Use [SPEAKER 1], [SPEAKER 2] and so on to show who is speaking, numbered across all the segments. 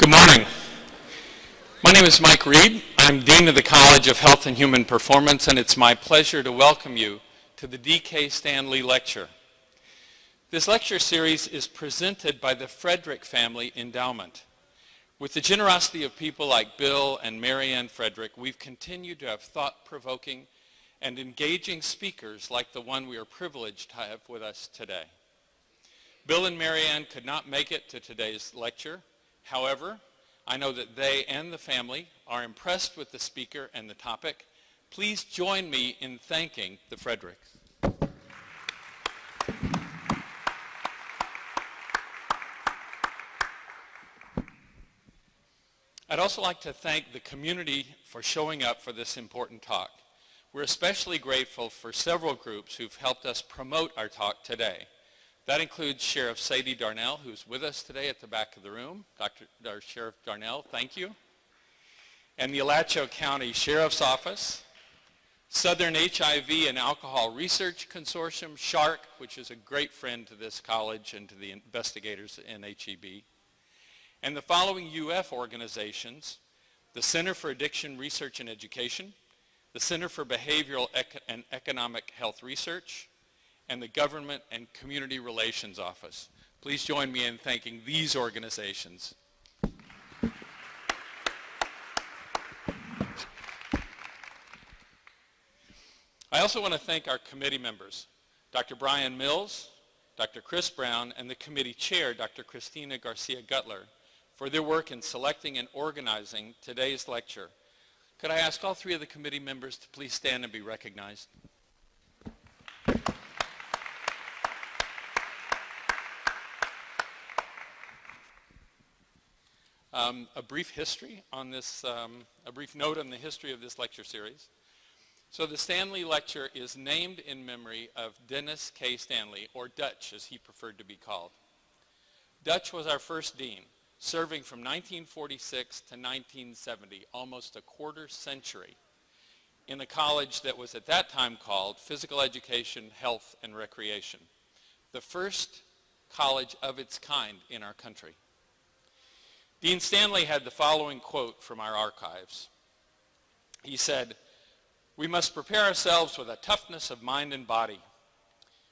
[SPEAKER 1] Good morning. My name is Mike Reed. I'm Dean of the College of Health and Human Performance, and it's my pleasure to welcome you to the D.K. Stanley Lecture. This lecture series is presented by the Frederick Family Endowment. With the generosity of people like Bill and Marianne Frederick, we've continued to have thought-provoking and engaging speakers like the one we are privileged to have with us today. Bill and Marianne could not make it to today's lecture. However, I know that they and the family are impressed with the speaker and the topic. Please join me in thanking the Fredericks. I'd also like to thank the community for showing up for this important talk. We're especially grateful for several groups who've helped us promote our talk today. That includes Sheriff Sadie Darnell, who's with us today at the back of the room. Sheriff Darnell, thank you. And the Alachua County Sheriff's Office, Southern HIV and Alcohol Research Consortium, SHARC, which is a great friend to this college and to the investigators in HEB, and the following UF organizations: the Center for Addiction Research and Education, the Center for Behavioral and Economic Health Research, and the Government and Community Relations Office. Please join me in thanking these organizations. I also want to thank our committee members, Dr. Brian Mills, Dr. Chris Brown, and the committee chair, Dr. Christina Garcia-Gutler, for their work in selecting and organizing today's lecture. Could I ask all three of the committee members to please stand and be recognized? A brief history on this, a brief note on the history of this lecture series. So the Stanley Lecture is named in memory of Dennis K. Stanley, or Dutch as he preferred to be called. Dutch was our first dean, serving from 1946 to 1970, almost a quarter century, in a college that was at that time called Physical Education, Health, and Recreation, the first college of its kind in our country. Dean Stanley had the following quote from our archives. He said, "We must prepare ourselves with a toughness of mind and body.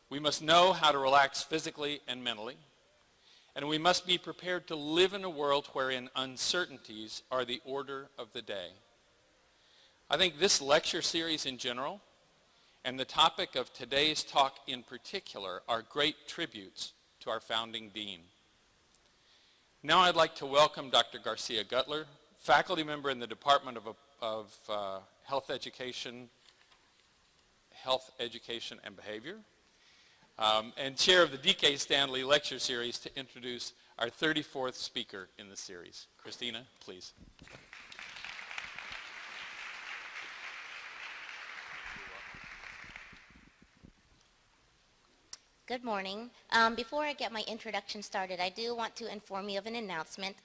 [SPEAKER 1] We must know how to relax physically and mentally, and we must be prepared to live in a world wherein uncertainties are the order of the day." I think this lecture series in general, and the topic of today's talk in particular, are great tributes to our founding dean. Now I'd like to welcome Dr. Garcia-Gutler, faculty member in the Department of Health Education and Behavior, and chair of the D.K. Stanley Lecture Series, to introduce our 34th speaker in the series. Christina, please.
[SPEAKER 2] Good morning. Before I get my introduction started, I do want to inform you of an announcement.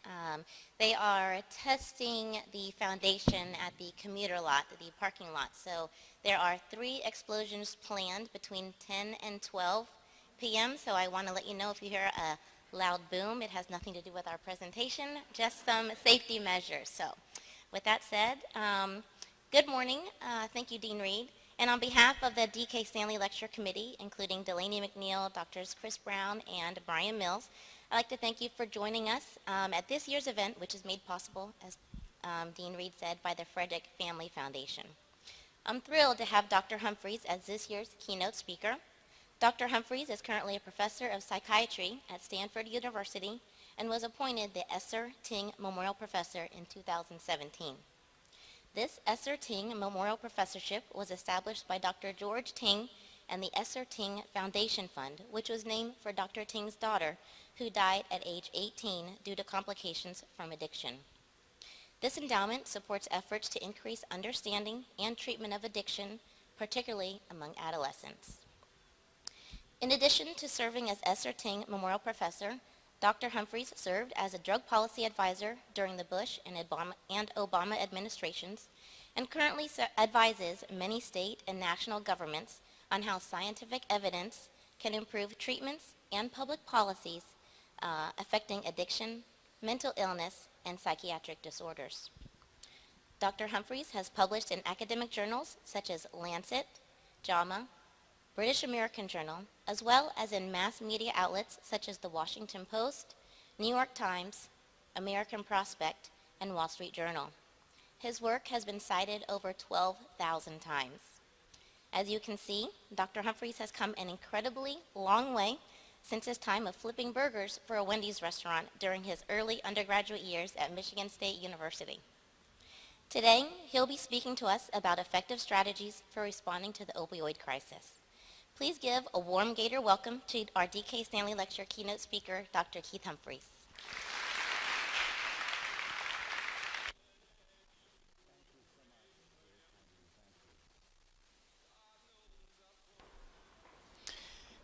[SPEAKER 2] They are testing the foundation at the commuter lot, the parking lot. So there are 3 explosions planned between 10 and 12 p.m. So I want to let you know, if you hear a loud boom, it has nothing to do with our presentation, just some safety measures. So with that said, good morning. Thank you, Dean Reed. And on behalf of the D.K. Stanley Lecture Committee, including Delaney McNeil, Drs. Chris Brown, and Brian Mills, I'd like to thank you for joining us at this year's event, which is made possible, as Dean Reed said, by the Frederick Family Foundation. I'm thrilled to have Dr. Humphreys as this year's keynote speaker. Dr. Humphreys is currently a professor of psychiatry at Stanford University and was appointed the Esser Ting Memorial Professor in 2017. This Esser Ting Memorial Professorship was established by Dr. George Ting and the Esser Ting Foundation Fund, which was named for Dr. Ting's daughter, who died at age 18 due to complications from addiction. This endowment supports efforts to increase understanding and treatment of addiction, particularly among adolescents. In addition to serving as Esser Ting Memorial Professor, Dr. Humphreys served as a drug policy advisor during the Bush and Obama administrations, and currently advises many state and national governments on how scientific evidence can improve treatments and public policies affecting addiction, mental illness, and psychiatric disorders. Dr. Humphreys has published in academic journals such as Lancet, JAMA, British American Journal, as well as in mass media outlets such as the Washington Post, New York Times, American Prospect, and Wall Street Journal. His work has been cited over 12,000 times. As you can see, Dr. Humphreys has come an incredibly long way since his time of flipping burgers for a Wendy's restaurant during his early undergraduate years at Michigan State University. Today, he'll be speaking to us about effective strategies for responding to the opioid crisis. Please give a warm Gator welcome to our D.K. Stanley Lecture keynote speaker, Dr. Keith Humphreys.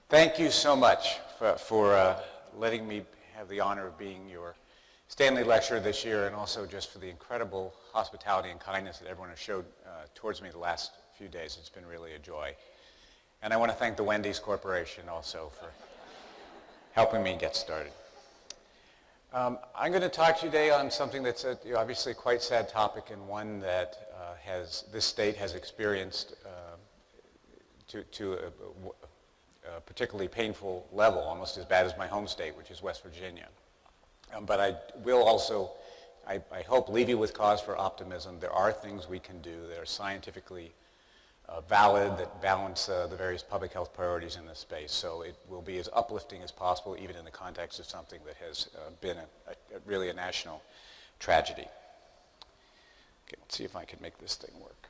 [SPEAKER 3] Thank you so much for letting me have the honor of being your Stanley Lecturer this year, and also just for the incredible hospitality and kindness that everyone has showed towards me the last few days. It's been really a joy. And I want to thank the Wendy's Corporation also for helping me get started. I'm going to talk to you today on something that's obviously a quite sad topic, and one that this state has experienced to a particularly painful level, almost as bad as my home state, which is West Virginia. But I will also, I hope, leave you with cause for optimism. There are things we can do that are scientifically valid, that balance the various public health priorities in this space. So it will be as uplifting as possible, even in the context of something that has been really a national tragedy. Okay, let's see if I can make this thing work.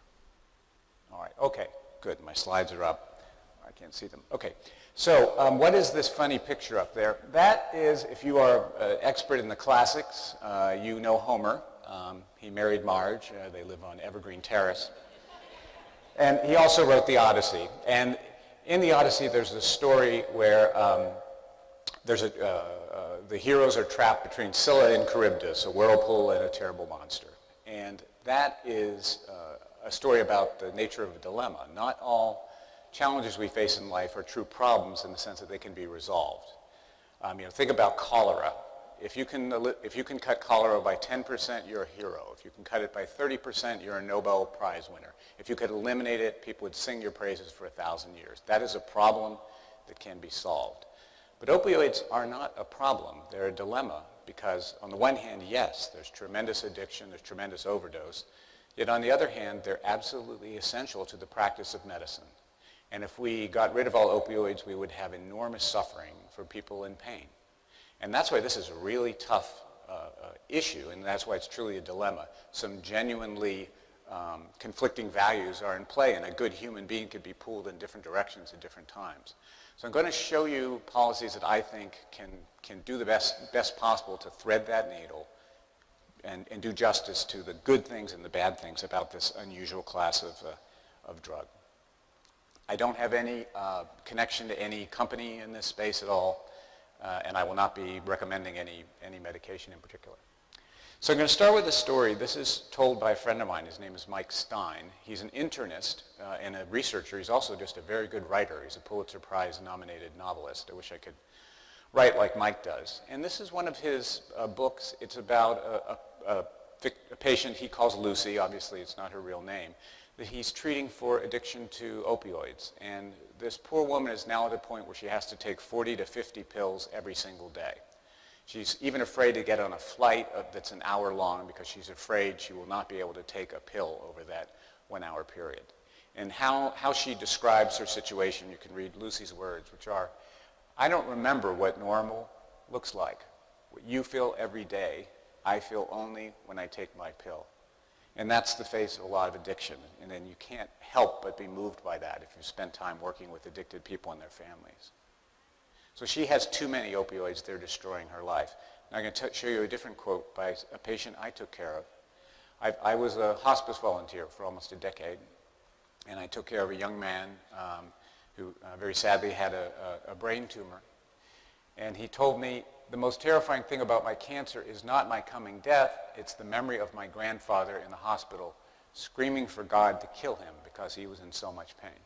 [SPEAKER 3] All right, okay, good. My slides are up. I can't see them. Okay, so what is this funny picture up there? That is, if you are an expert in the classics, you know Homer. He married Marge. They live on Evergreen Terrace. And he also wrote the Odyssey. And in the Odyssey, there's a story where the heroes are trapped between Scylla and Charybdis, a whirlpool and a terrible monster. And that is a story about the nature of a dilemma. Not all challenges we face in life are true problems in the sense that they can be resolved. Think about cholera. If you can cut cholera by 10%, you're a hero. If you can cut it by 30%, you're a Nobel Prize winner. If you could eliminate it, people would sing your praises for 1,000 years. That is a problem that can be solved. But opioids are not a problem. They're a dilemma because on the one hand, yes, there's tremendous addiction, there's tremendous overdose. Yet on the other hand, they're absolutely essential to the practice of medicine. And if we got rid of all opioids, we would have enormous suffering for people in pain. And that's why this is a really tough issue, and that's why it's truly a dilemma. Some genuinely conflicting values are in play, and a good human being could be pulled in different directions at different times. So I'm going to show you policies that I think can do the best possible to thread that needle and do justice to the good things and the bad things about this unusual class of drug. I don't have any connection to any company in this space at all, and I will not be recommending any medication in particular. So I'm going to start with a story. This is told by a friend of mine. His name is Mike Stein. He's an internist and a researcher. He's also just a very good writer. He's a Pulitzer Prize nominated novelist. I wish I could write like Mike does. And this is one of his books. It's about a patient he calls Lucy. Obviously, it's not her real name, that he's treating for addiction to opioids. And this poor woman is now at a point where she has to take 40 to 50 pills every single day. She's even afraid to get on a flight that's an hour long because she's afraid she will not be able to take a pill over that 1 hour period. And how she describes her situation, you can read Lucy's words, which are, "I don't remember what normal looks like. What you feel every day, I feel only when I take my pill." And that's the face of a lot of addiction. And then you can't help but be moved by that if you spend time working with addicted people and their families. So she has too many opioids, they're destroying her life. Now I'm going to show you a different quote by a patient I took care of. I was a hospice volunteer for almost a decade, and I took care of a young man who very sadly had a brain tumor. And he told me, "The most terrifying thing about my cancer is not my coming death, it's the memory of my grandfather in the hospital screaming for God to kill him because he was in so much pain."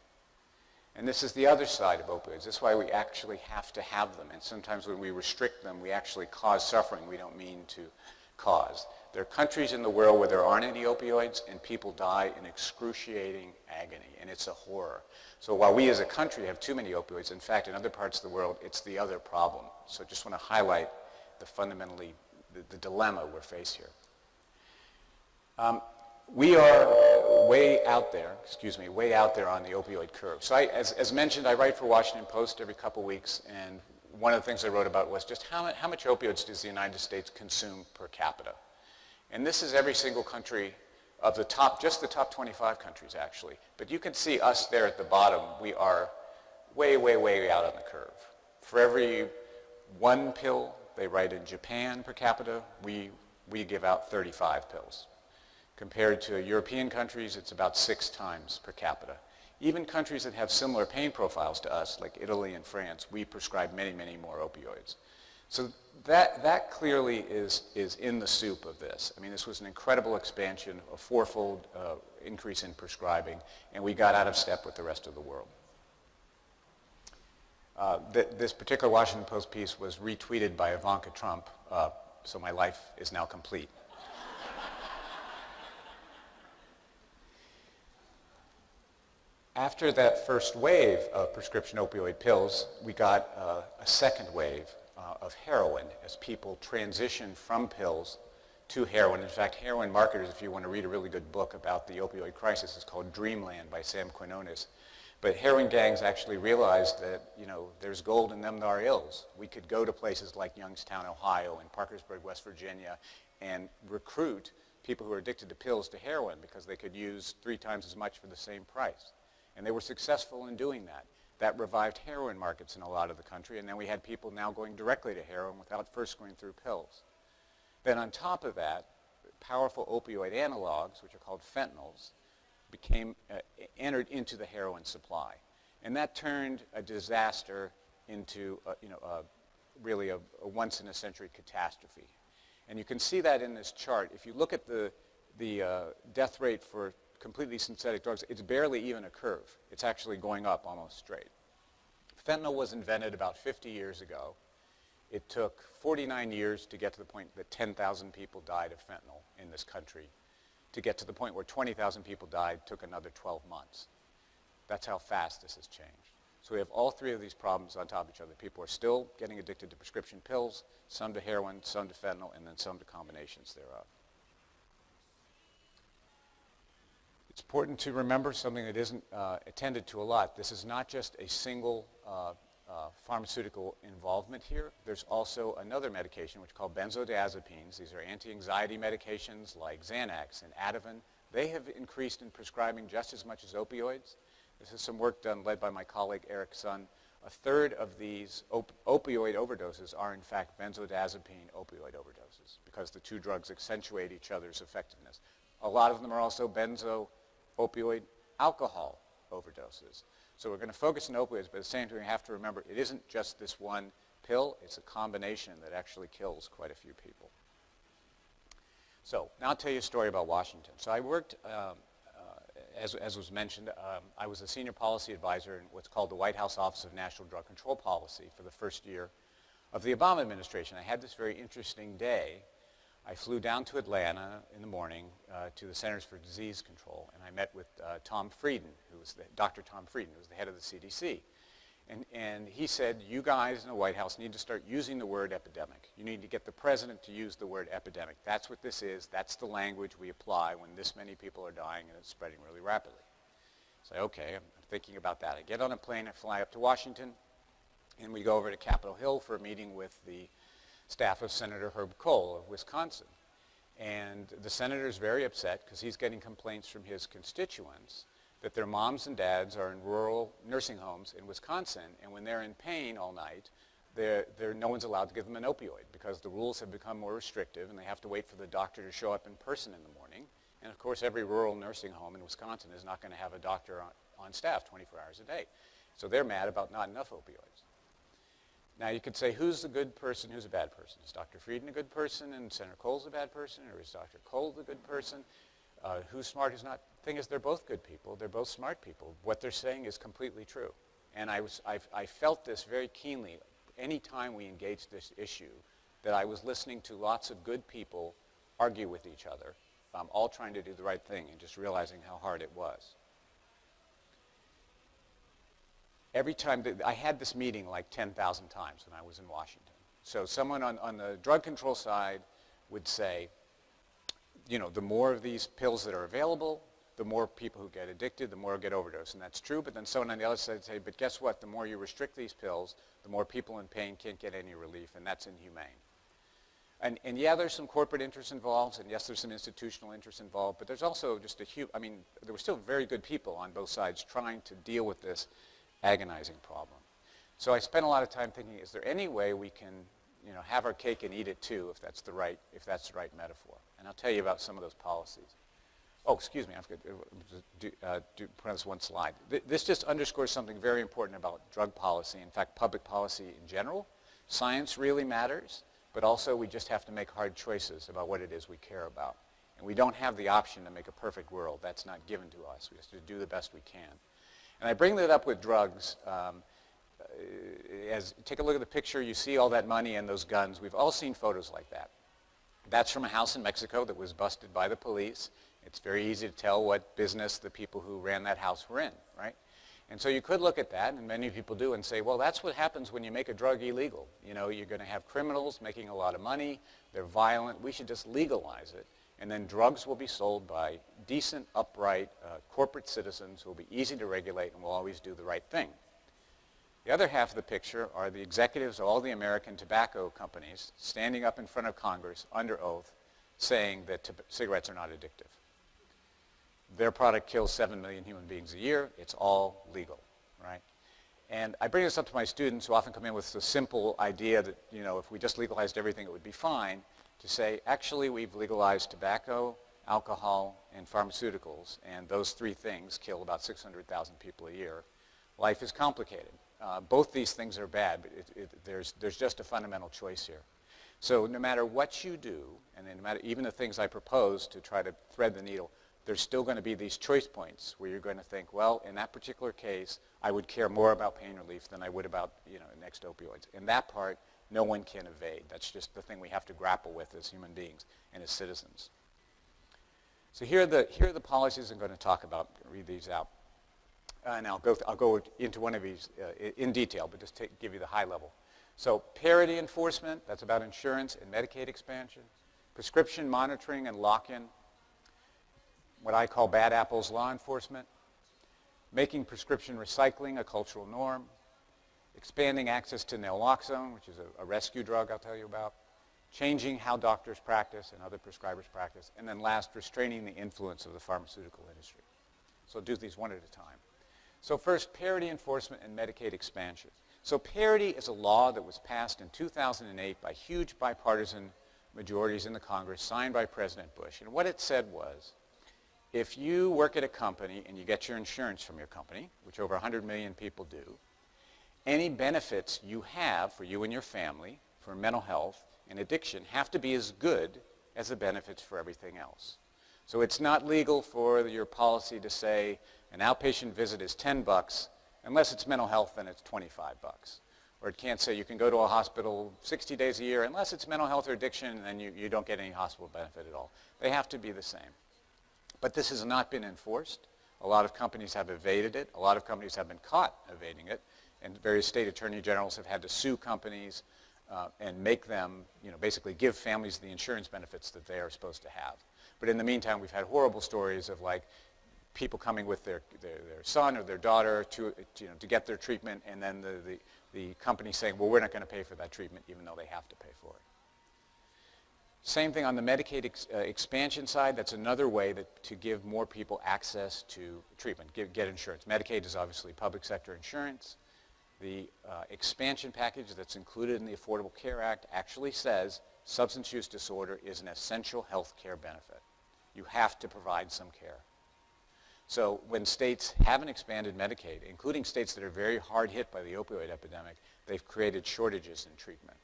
[SPEAKER 3] And this is the other side of opioids. That's why we actually have to have them. And sometimes when we restrict them, we actually cause suffering we don't mean to cause. There are countries in the world where there aren't any opioids and people die in excruciating agony, and it's a horror. So while we as a country have too many opioids, in fact, in other parts of the world, it's the other problem. So I just want to highlight the dilemma we're faced here. We are way out there on the opioid curve. So as mentioned, I write for Washington Post every couple weeks, and one of the things I wrote about was just how much opioids does the United States consume per capita? And this is every single country of the top, just the top 25 countries actually. But you can see us there at the bottom. We are way, way, way out on the curve. For every one pill they write in Japan per capita, we give out 35 pills. Compared to European countries, it's about 6 times per capita. Even countries that have similar pain profiles to us, like Italy and France, we prescribe many, many more opioids. So that clearly is in the soup of this. I mean, this was an incredible expansion, a fourfold increase in prescribing, and we got out of step with the rest of the world. This particular Washington Post piece was retweeted by Ivanka Trump, so my life is now complete. After that first wave of prescription opioid pills, we got a second wave of heroin as people transitioned from pills to heroin. In fact, heroin marketers, if you want to read a really good book about the opioid crisis, it's called Dreamland by Sam Quinones. But heroin gangs actually realized that, there's gold in them that are ills. We could go to places like Youngstown, Ohio, and Parkersburg, West Virginia, and recruit people who are addicted to pills to heroin because they could use 3 times as much for the same price. And they were successful in doing that. That revived heroin markets in a lot of the country, and then we had people now going directly to heroin without first going through pills. Then on top of that, powerful opioid analogs, which are called fentanyls, entered into the heroin supply. And that turned a disaster into really a once-in-a-century catastrophe. And you can see that in this chart. If you look at the death rate for completely synthetic drugs, it's barely even a curve. It's actually going up almost straight. Fentanyl was invented about 50 years ago. It took 49 years to get to the point that 10,000 people died of fentanyl in this country. To get to the point where 20,000 people died took another 12 months. That's how fast this has changed. So we have all 3 of these problems on top of each other. People are still getting addicted to prescription pills, some to heroin, some to fentanyl, and then some to combinations thereof. It's important to remember something that isn't attended to a lot. This is not just a single pharmaceutical involvement here. There's also another medication which is called benzodiazepines. These are anti-anxiety medications like Xanax and Ativan. They have increased in prescribing just as much as opioids. This is some work done led by my colleague Eric Sun. A third of these opioid overdoses are in fact benzodiazepine opioid overdoses because the 2 drugs accentuate each other's effectiveness. A lot of them are also benzo-opioid alcohol overdoses. So we're going to focus on opioids, but at the same time we have to remember it isn't just this one pill, it's a combination that actually kills quite a few people. So now I'll tell you a story about Washington. So I worked, as was mentioned, I was a senior policy advisor in what's called the White House Office of National Drug Control Policy for the first year of the Obama administration. I had this very interesting day. I flew down to Atlanta in the morning to the Centers for Disease Control, and I met with Dr. Tom Frieden, who was the head of the CDC. And he said, you guys in the White House need to start using the word epidemic. You need to get the president to use the word epidemic. That's what this is. That's the language we apply when this many people are dying and it's spreading really rapidly. So, okay, I'm thinking about that. I get on a plane, I fly up to Washington, and we go over to Capitol Hill for a meeting with the staff of Senator Herb Kohl of Wisconsin. And the senator is very upset because he's getting complaints from his constituents that their moms and dads are in rural nursing homes in Wisconsin, and when they're in pain all night, no one's allowed to give them an opioid because the rules have become more restrictive and they have to wait for the doctor to show up in person in the morning. And of course, every rural nursing home in Wisconsin is not going to have a doctor on staff 24 hours a day. So they're mad about not enough opioids. Now you could say, who's the good person, who's a bad person? Is Dr. Frieden a good person and Senator Kohl's a bad person, or is Dr. Kohl the good person? Who's smart, who's not? The thing is, they're both good people. They're both smart people. What they're saying is completely true. And I felt this very keenly any time we engaged this issue, that I was listening to lots of good people argue with each other, all trying to do the right thing and just realizing how hard it was. Every time, I had this meeting like 10,000 times when I was in Washington. So someone on the drug control side would say, you know, the more of these pills that are available, the more people who get addicted, the more get overdose. And that's true, but then someone on the other side would say, but guess what? The more you restrict these pills, the more people in pain can't get any relief, and that's inhumane. And yeah, there's some corporate interests involved, and yes, there's some institutional interests involved, but there's also just there were still very good people on both sides trying to deal with this agonizing problem. So I spent a lot of time thinking, is there any way we can, you know, have our cake and eat it too, if that's the right metaphor? And I'll tell you about some of those policies. Oh, excuse me, I forgot to put on this one slide. This just underscores something very important about drug policy, in fact, public policy in general. Science really matters, but also we just have to make hard choices about what it is we care about. And we don't have the option to make a perfect world. That's not given to us. We have to do the best we can. And I bring that up with drugs. Take a look at the picture. You see all that money and those guns. We've all seen photos like that. That's from a house in Mexico that was busted by the police. It's very easy to tell what business the people who ran that house were in, right? And so you could look at that, and many people do, and say, well, that's what happens when you make a drug illegal. You know, you're going to have criminals making a lot of money. They're violent. We should just legalize it. And then drugs will be sold by decent, upright corporate citizens who will be easy to regulate and will always do the right thing. The other half of the picture are the executives of all the American tobacco companies standing up in front of Congress under oath saying that cigarettes are not addictive. Their product kills 7 million human beings a year. It's all legal, right? And I bring this up to my students who often come in with the simple idea that, you know, if we just legalized everything, it would be fine, to say, actually, we've legalized tobacco, alcohol, and pharmaceuticals, and those three things kill about 600,000 people a year. Life is complicated. Both these things are bad, but there's just a fundamental choice here. So no matter what you do, and no matter even the things I propose to try to thread the needle, there's still going to be these choice points where you're going to think, well, in that particular case, I would care more about pain relief than I would about, you know, next opioids. And that part, no one can evade. That's just the thing we have to grapple with as human beings and as citizens. So here are the policies I'm going to talk about. Read these out. And I'll go into one of these in detail, but just give you the high level. So parity enforcement, that's about insurance and Medicaid expansion. Prescription monitoring and lock-in, what I call bad apples law enforcement. Making prescription recycling a cultural norm. Expanding access to Naloxone, which is a rescue drug I'll tell you about. Changing how doctors practice and other prescribers practice. And then last, restraining the influence of the pharmaceutical industry. So I'll do these one at a time. So first, parity enforcement and Medicaid expansion. So parity is a law that was passed in 2008 by huge bipartisan majorities in the Congress, signed by President Bush. And what it said was, if you work at a company and you get your insurance from your company, which over 100 million people do, any benefits you have for you and your family, for mental health and addiction, have to be as good as the benefits for everything else. So it's not legal for your policy to say an outpatient visit is $10, unless it's mental health, then it's $25. Or it can't say you can go to a hospital 60 days a year, unless it's mental health or addiction, and then you don't get any hospital benefit at all. They have to be the same. But this has not been enforced. A lot of companies have evaded it. A lot of companies have been caught evading it. And various state attorney generals have had to sue companies and make them, you know, basically give families the insurance benefits that they are supposed to have. But in the meantime, we've had horrible stories of like people coming with their son or their daughter to get their treatment, and then the company saying, well, we're not going to pay for that treatment even though they have to pay for it. Same thing on the Medicaid expansion side. That's another way to give more people access to treatment, get insurance. Medicaid is obviously public sector insurance. The expansion package that's included in the Affordable Care Act actually says substance use disorder is an essential health care benefit. You have to provide some care. So when states haven't expanded Medicaid, including states that are very hard hit by the opioid epidemic, they've created shortages in treatment.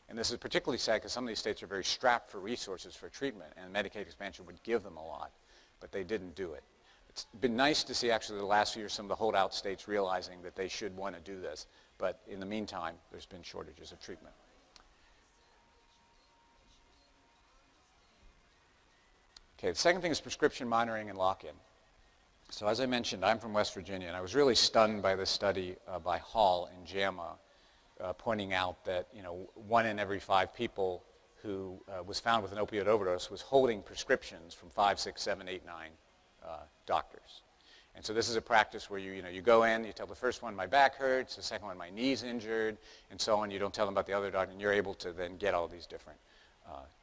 [SPEAKER 3] And this is particularly sad because some of these states are very strapped for resources for treatment, and Medicaid expansion would give them a lot, but they didn't do it. It's been nice to see actually the last few years some of the holdout states realizing that they should want to do this, but in the meantime, there's been shortages of treatment. Okay, the second thing is prescription monitoring and lock-in. So as I mentioned, I'm from West Virginia, and I was really stunned by this study by Hall and JAMA pointing out that 1 in every 5 people who was found with an opioid overdose was holding prescriptions from 5, 6, 7, 8, 9 doctors. And so this is a practice where you go in, you tell the first one my back hurts, the second one my knee's injured, and so on. You don't tell them about the other doctor, and you're able to then get all these different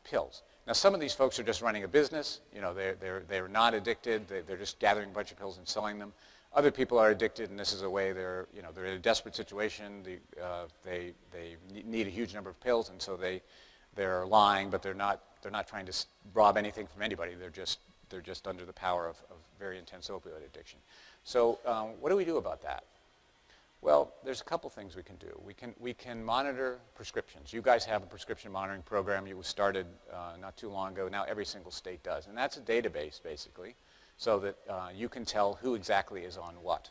[SPEAKER 3] pills. Now some of these folks are just running a business. They're not addicted. They're just gathering a bunch of pills and selling them. Other people are addicted, and this is a way they're in a desperate situation. They need a huge number of pills, and so they're lying, but they're not trying to rob anything from anybody. They're just under the power of very intense opioid addiction. So what do we do about that? Well, there's a couple things we can do. We can monitor prescriptions. You guys have a prescription monitoring program. It was started not too long ago. Now every single state does. And that's a database, basically, so that you can tell who exactly is on what.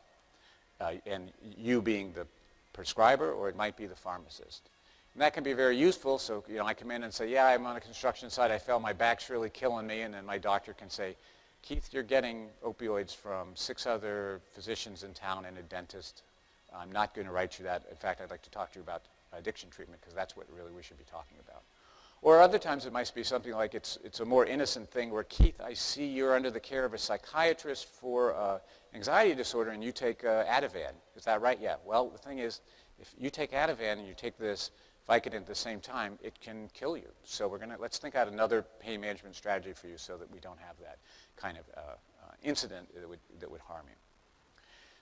[SPEAKER 3] And you being the prescriber, or it might be the pharmacist. And that can be very useful. So I come in and say, yeah, I'm on a construction site. I fell. My back's really killing me. And then my doctor can say, Keith, you're getting opioids from 6 other physicians in town and a dentist. I'm not going to write you that. In fact, I'd like to talk to you about addiction treatment, because that's what really we should be talking about. Or other times it might be something like it's a more innocent thing where, Keith, I see you're under the care of a psychiatrist for anxiety disorder, and you take Ativan. Is that right? Yeah. Well, the thing is, if you take Ativan and you take this Vicodin at the same time, it can kill you. So let's think out another pain management strategy for you so that we don't have that kind of incident that would harm you.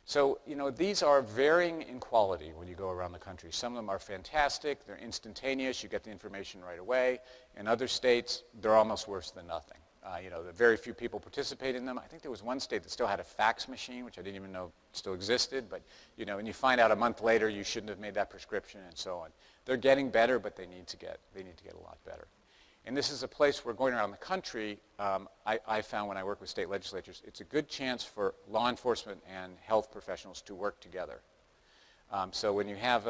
[SPEAKER 3] So, these are varying in quality when you go around the country. Some of them are fantastic. They're instantaneous. You get the information right away. In other states, they're almost worse than nothing. Very few people participate in them. I think there was one state that still had a fax machine, which I didn't even know still existed. But, and you find out a month later you shouldn't have made that prescription and so on. They're getting better, but they need to get a lot better. And this is a place where going around the country, I found when I work with state legislatures, it's a good chance for law enforcement and health professionals to work together. So when you have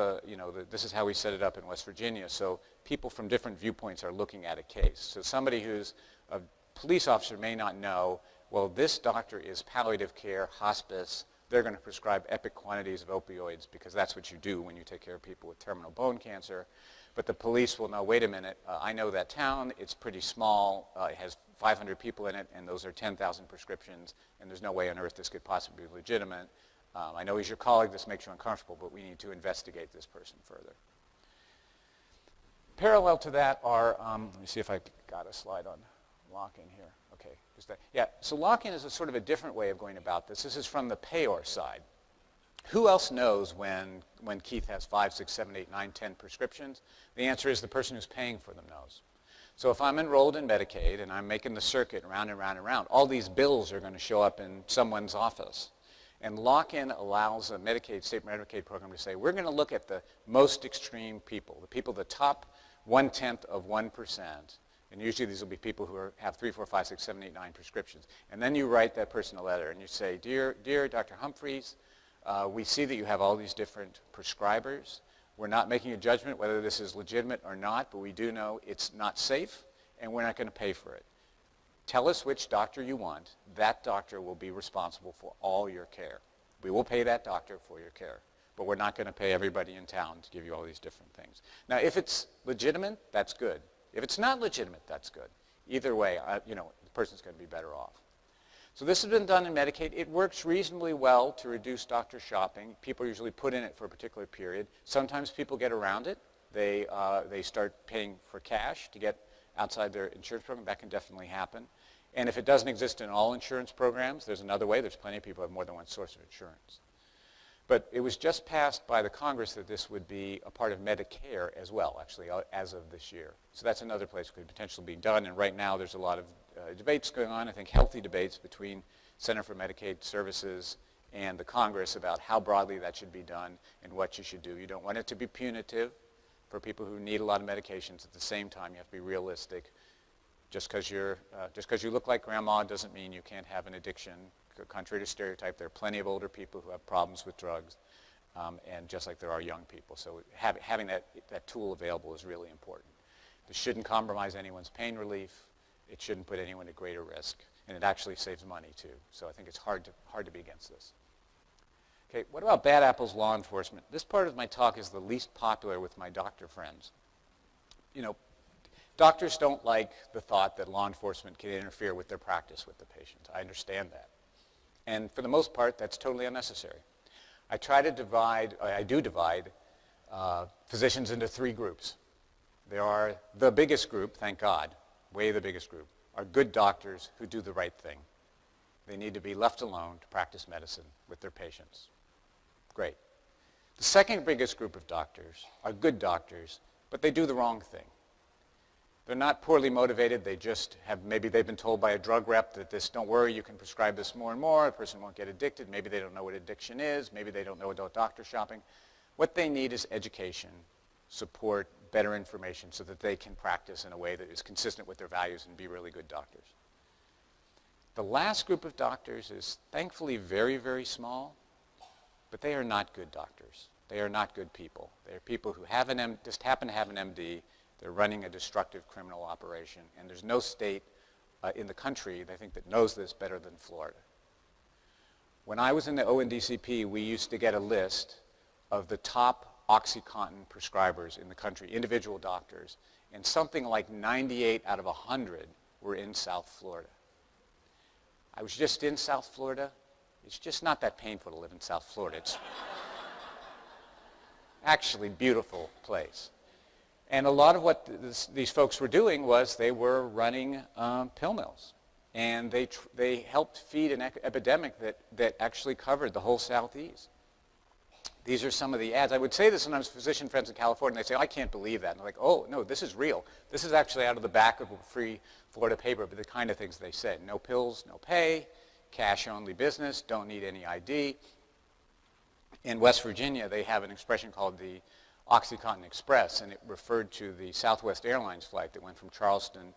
[SPEAKER 3] this is how we set it up in West Virginia. So people from different viewpoints are looking at a case. So somebody who's a police officer may not know, well, this doctor is palliative care, hospice. They're going to prescribe epic quantities of opioids because that's what you do when you take care of people with terminal bone cancer. But the police will know, wait a minute, I know that town, it's pretty small, it has 500 people in it, and those are 10,000 prescriptions, and there's no way on earth this could possibly be legitimate. I know he's your colleague, this makes you uncomfortable, but we need to investigate this person further. Parallel to that are, let me see if I got a slide on lock-in here. Okay, so lock-in is a sort of a different way of going about this. This is from the payor side. Who else knows when Keith has 5, 6, 7, 8, 9, 10 prescriptions? The answer is the person who's paying for them knows. So if I'm enrolled in Medicaid and I'm making the circuit round and round and round, all these bills are going to show up in someone's office. And lock-in allows a state Medicaid program to say, we're going to look at the most extreme people, the top 1/10 of 1%. And usually these will be people who have 3, 4, 5, 6, 7, 8, 9 prescriptions. And then you write that person a letter and you say, Dear Dr. Humphreys, we see that you have all these different prescribers. We're not making a judgment whether this is legitimate or not, but we do know it's not safe, and we're not going to pay for it. Tell us which doctor you want. That doctor will be responsible for all your care. We will pay that doctor for your care, but we're not going to pay everybody in town to give you all these different things. Now, if it's legitimate, that's good. If it's not legitimate, that's good. Either way, the person's going to be better off. So this has been done in Medicaid. It works reasonably well to reduce doctor shopping. People usually put in it for a particular period. Sometimes people get around it. They start paying for cash to get outside their insurance program. That can definitely happen. And if it doesn't exist in all insurance programs, there's another way. There's plenty of people who have more than one source of insurance. But it was just passed by the Congress that this would be a part of Medicare as well, actually, as of this year. So that's another place it could potentially be done. And right now there's a lot of debates going on, I think healthy debates between Center for Medicaid Services and the Congress about how broadly that should be done and what you should do. You don't want it to be punitive for people who need a lot of medications. At the same time, you have to be realistic. Just because you look like grandma doesn't mean you can't have an addiction. Contrary to stereotype, there are plenty of older people who have problems with drugs, and just like there are young people. So having that tool available is really important. This shouldn't compromise anyone's pain relief. It shouldn't put anyone at greater risk, and it actually saves money too. So I think it's hard to be against this. Okay, what about bad apples law enforcement? This part of my talk is the least popular with my doctor friends. You know, doctors don't like the thought that law enforcement can interfere with their practice with the patient. I understand that. And for the most part, that's totally unnecessary. I do divide physicians into three groups. There are the biggest group, thank God, way the biggest group, are good doctors who do the right thing. They need to be left alone to practice medicine with their patients. Great. The second biggest group of doctors are good doctors, but they do the wrong thing. They're not poorly motivated. They just have, maybe they've been told by a drug rep that this, don't worry, you can prescribe this more and more. A person won't get addicted. Maybe they don't know what addiction is. Maybe they don't know adult doctor shopping. What they need is education, support, better information so that they can practice in a way that is consistent with their values and be really good doctors. The last group of doctors is thankfully very, very small, but they are not good doctors. They are not good people. They are people who have just happen to have an MD. They're running a destructive criminal operation, and there's no state in the country, I think, that knows this better than Florida. When I was in the ONDCP, we used to get a list of the top OxyContin prescribers in the country, individual doctors, and something like 98 out of 100 were in South Florida. I was just in South Florida. It's just not that painful to live in South Florida. It's actually a beautiful place. And a lot of what these folks were doing was they were running pill mills. And they helped feed an epidemic that actually covered the whole Southeast. These are some of the ads. I would say this sometimes to physician friends in California, and they say, I can't believe that. And I'm like, oh, no, this is real. This is actually out of the back of a free Florida paper, but the kind of things they said. No pills, no pay, cash-only business, don't need any ID. In West Virginia, they have an expression called the OxyContin Express, and it referred to the Southwest Airlines flight that went from Charleston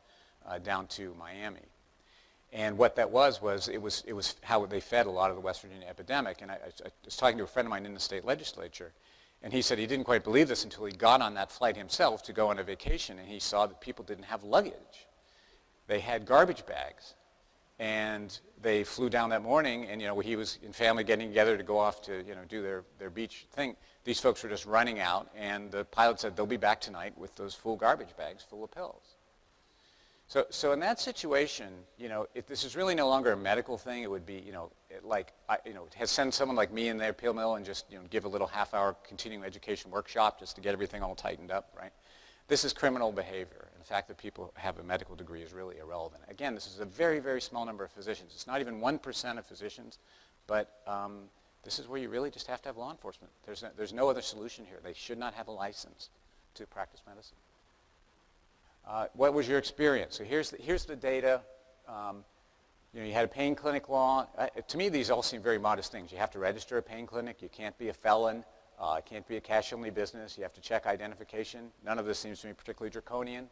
[SPEAKER 3] down to Miami. And what that was it was how they fed a lot of the West Virginia epidemic. And I was talking to a friend of mine in the state legislature, and he said he didn't quite believe this until he got on that flight himself to go on a vacation, and he saw that people didn't have luggage. They had garbage bags. And they flew down that morning, and he was in family getting together to go off to do their beach thing. These folks were just running out, and the pilot said they'll be back tonight with those full garbage bags full of pills. So in that situation, if this is really no longer a medical thing, it would be send someone like me in their pill mill and just give a little half-hour continuing education workshop just to get everything all tightened up, right? This is criminal behavior. And the fact that people have a medical degree is really irrelevant. Again, this is a very, very small number of physicians. It's not even 1% of physicians, but this is where you really just have to have law enforcement. There's no other solution here. They should not have a license to practice medicine. What was your experience? So here's the data. You had a pain clinic law. To me, these all seem very modest things. You have to register a pain clinic. You can't be a felon. It can't be a cash-only business. You have to check identification. None of this seems to me particularly draconian.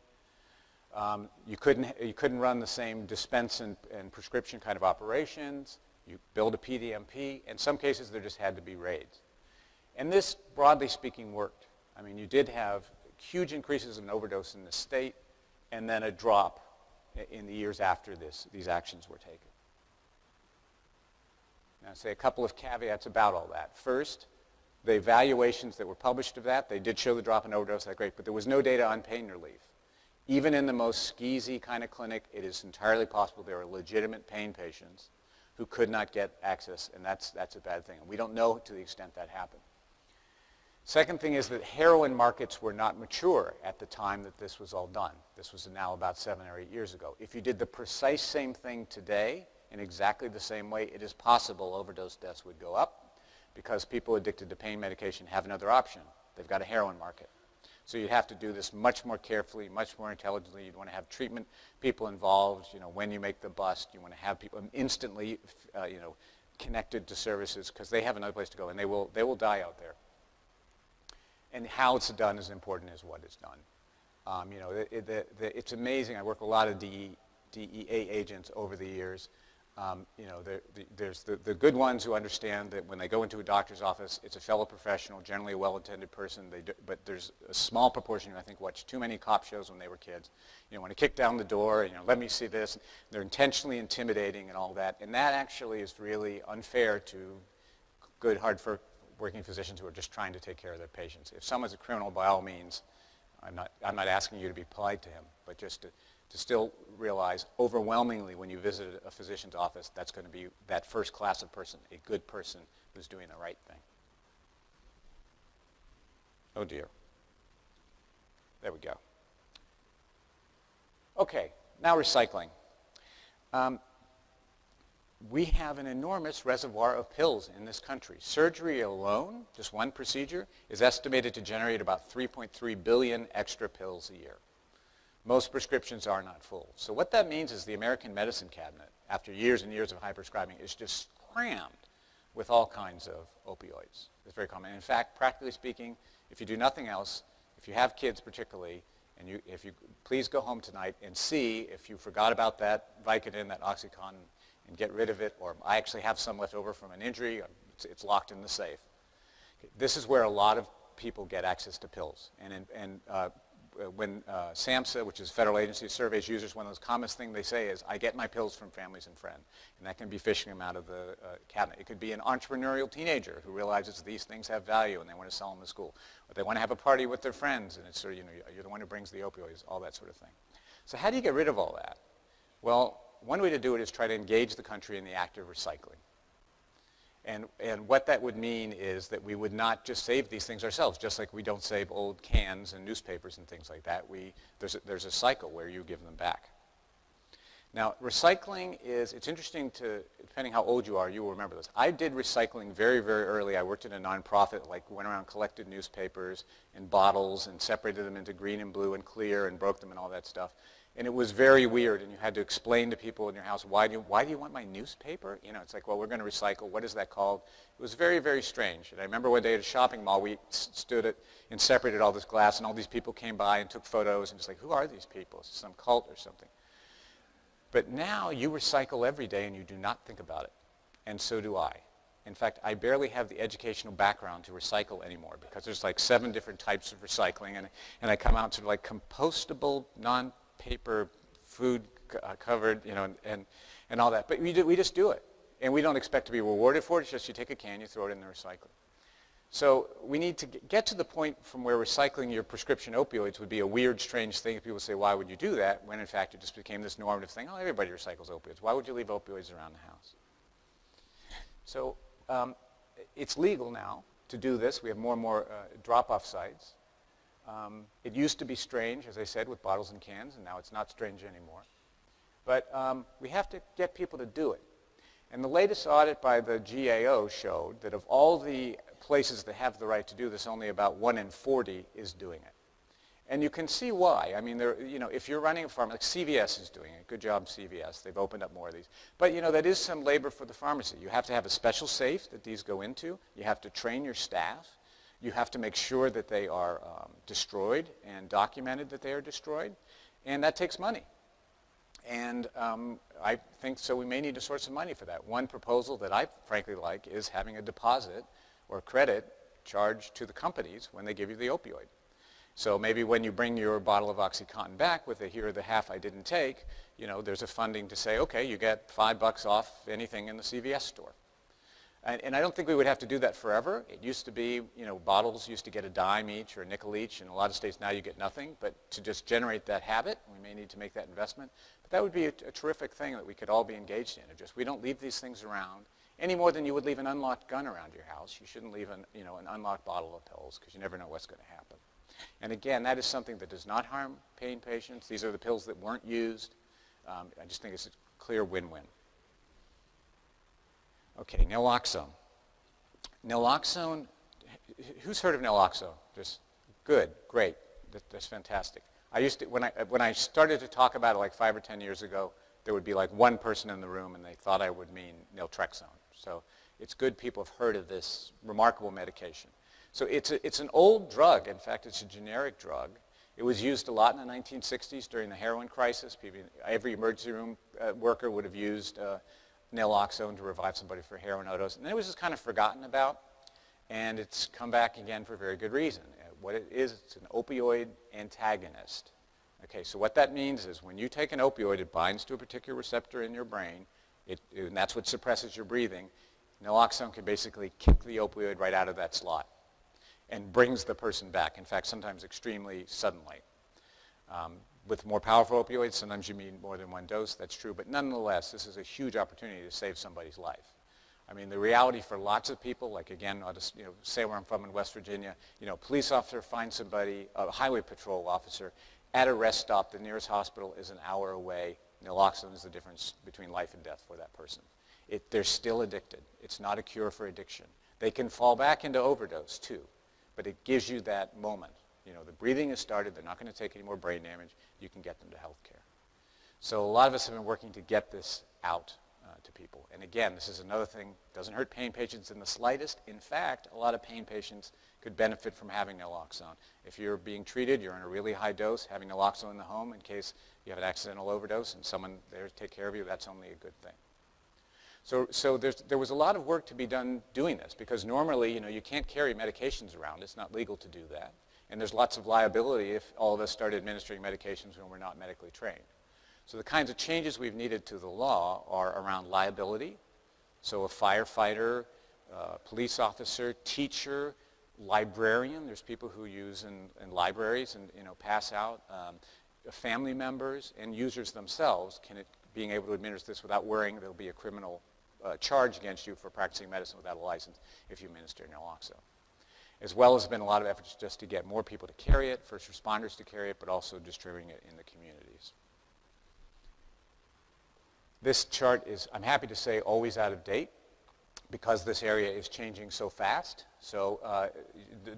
[SPEAKER 3] You couldn't run the same dispense and prescription kind of operations. You build a PDMP. In some cases, there just had to be raids. And this, broadly speaking, worked. I mean, you did have huge increases in overdose in the state, and then a drop in the years after these actions were taken. Now, I'll say a couple of caveats about all that. First, the evaluations that were published of that, they did show the drop in overdose, that's great, but there was no data on pain relief. Even in the most skeezy kind of clinic, it is entirely possible there are legitimate pain patients who could not get access, and that's a bad thing. And we don't know to the extent that happened. Second thing is that heroin markets were not mature at the time that this was all done. This was now about 7 or 8 years ago. If you did the precise same thing today in exactly the same way, it is possible overdose deaths would go up because people addicted to pain medication have another option. They've got a heroin market. So you have to do this much more carefully, much more intelligently. You'd want to have treatment people involved. When you make the bust, you want to have people instantly, connected to services because they have another place to go, and they will die out there. And how it's done is important as what is done. It's amazing. I work with a lot of DEA agents over the years. There's the good ones who understand that when they go into a doctor's office, it's a fellow professional, generally a well-intended person. But there's a small proportion who I think watched too many cop shows when they were kids. Want to kick down the door, let me see this. They're intentionally intimidating and all that. And that actually is really unfair to good, hard-working physicians who are just trying to take care of their patients. If someone's a criminal, by all means, I'm not asking you to be polite to him, but just to still realize overwhelmingly when you visit a physician's office, that's going to be that first class of person, a good person who's doing the right thing. Oh dear. There we go. Okay, now recycling. We have an enormous reservoir of pills in this country. Surgery alone, just one procedure, is estimated to generate about 3.3 billion extra pills a year. Most prescriptions are not full. So what that means is the American medicine cabinet, after years and years of high prescribing, is just crammed with all kinds of opioids. It's very common. In fact, practically speaking, if you do nothing else, if you have kids particularly, and if you please go home tonight and see if you forgot about that Vicodin, that OxyContin, and get rid of it, or I actually have some left over from an injury, it's locked in the safe. Okay, this is where a lot of people get access to pills. And when SAMHSA, which is a federal agency, surveys users, one of those commonest things they say is, I get my pills from families and friends. And that can be fishing them out of the cabinet. It could be an entrepreneurial teenager who realizes these things have value and they want to sell them at school. Or they want to have a party with their friends and it's sort of, you're the one who brings the opioids, all that sort of thing. So how do you get rid of all that? Well, one way to do it is try to engage the country in the act of recycling. And what that would mean is that we would not just save these things ourselves, just like we don't save old cans and newspapers and things like that. There's a cycle where you give them back. Now, recycling it's interesting depending how old you are, you will remember this. I did recycling very, very early. I worked in a nonprofit, went around, collected newspapers and bottles and separated them into green and blue and clear and broke them and all that stuff. And it was very weird, and you had to explain to people in your house, why do you want my newspaper? It's like, well, we're going to recycle. What is that called? It was very, very strange. And I remember one day at a shopping mall, we stood and separated all this glass, and all these people came by and took photos, and just like, who are these people? Is it some cult or something? But now you recycle every day, and you do not think about it. And so do I. In fact, I barely have the educational background to recycle anymore because there's like 7 different types of recycling, and I come out to like compostable, non-paper, food covered, and all that. But we just do it. And we don't expect to be rewarded for it. It's just you take a can, you throw it in the recycler. So we need to get to the point from where recycling your prescription opioids would be a weird, strange thing. People say, why would you do that? When in fact it just became this normative thing. Oh, everybody recycles opioids. Why would you leave opioids around the house? So it's legal now to do this. We have more and more drop-off sites. It used to be strange, as I said, with bottles and cans, and now it's not strange anymore. But we have to get people to do it. And the latest audit by the GAO showed that of all the places that have the right to do this, only about 1 in 40 is doing it. And you can see why. I mean, if you're running a pharmacy, like CVS is doing it. Good job, CVS. They've opened up more of these. But, that is some labor for the pharmacy. You have to have a special safe that these go into. You have to train your staff. You have to make sure that they are destroyed and documented that they are destroyed. And that takes money. And I think so we may need to source some money for that. One proposal that I frankly like is having a deposit or credit charged to the companies when they give you the opioid. So maybe when you bring your bottle of OxyContin back with here are the half I didn't take, there's a funding to say, okay, you get $5 off anything in the CVS store. And I don't think we would have to do that forever. It used to be, bottles used to get a dime each or a nickel each. In a lot of states now you get nothing. But to just generate that habit, we may need to make that investment. But that would be a terrific thing that we could all be engaged in. We don't leave these things around any more than you would leave an unlocked gun around your house. You shouldn't leave an unlocked bottle of pills because you never know what's going to happen. And again, that is something that does not harm pain patients. These are the pills that weren't used. I just think it's a clear win-win. Okay, naloxone. Naloxone, who's heard of naloxone? Just good, great, that's fantastic. I used to, when I started to talk about it like 5 or 10 years ago, there would be like one person in the room and they thought I would mean naltrexone. So it's good people have heard of this remarkable medication. So it's an old drug. In fact, it's a generic drug. It was used a lot in the 1960s during the heroin crisis. Every emergency room worker would have used naloxone to revive somebody for heroin overdose. And then it was just kind of forgotten about, and it's come back again for a very good reason. What it is, it's an opioid antagonist. Okay, so what that means is when you take an opioid, it binds to a particular receptor in your brain, and that's what suppresses your breathing. Naloxone can basically kick the opioid right out of that slot and brings the person back, in fact, sometimes extremely suddenly. With more powerful opioids, sometimes you need more than one dose, that's true, but nonetheless, this is a huge opportunity to save somebody's life. I mean, the reality for lots of people, like again, I'll just say where I'm from in West Virginia, police officer finds somebody, a highway patrol officer, at a rest stop, the nearest hospital is an hour away. Naloxone is the difference between life and death for that person. They're still addicted. It's not a cure for addiction. They can fall back into overdose too, but it gives you that moment. The breathing has started, they're not going to take any more brain damage, you can get them to health care. So a lot of us have been working to get this out to people. And again, this is another thing, doesn't hurt pain patients in the slightest. In fact, a lot of pain patients could benefit from having naloxone. If you're being treated, you're in a really high dose, having naloxone in the home in case you have an accidental overdose and someone there to take care of you, that's only a good thing. So there was a lot of work to be done doing this because normally, you can't carry medications around. It's not legal to do that. And there's lots of liability if all of us started administering medications when we're not medically trained. So the kinds of changes we've needed to the law are around liability. So a firefighter, police officer, teacher, librarian. There's people who use in libraries and pass out. Family members and users themselves being able to administer this without worrying there'll be a criminal charge against you for practicing medicine without a license if you administer naloxone. As well as been a lot of efforts just to get more people to carry it, first responders to carry it, but also distributing it in the communities. This chart is, I'm happy to say, always out of date because this area is changing so fast. So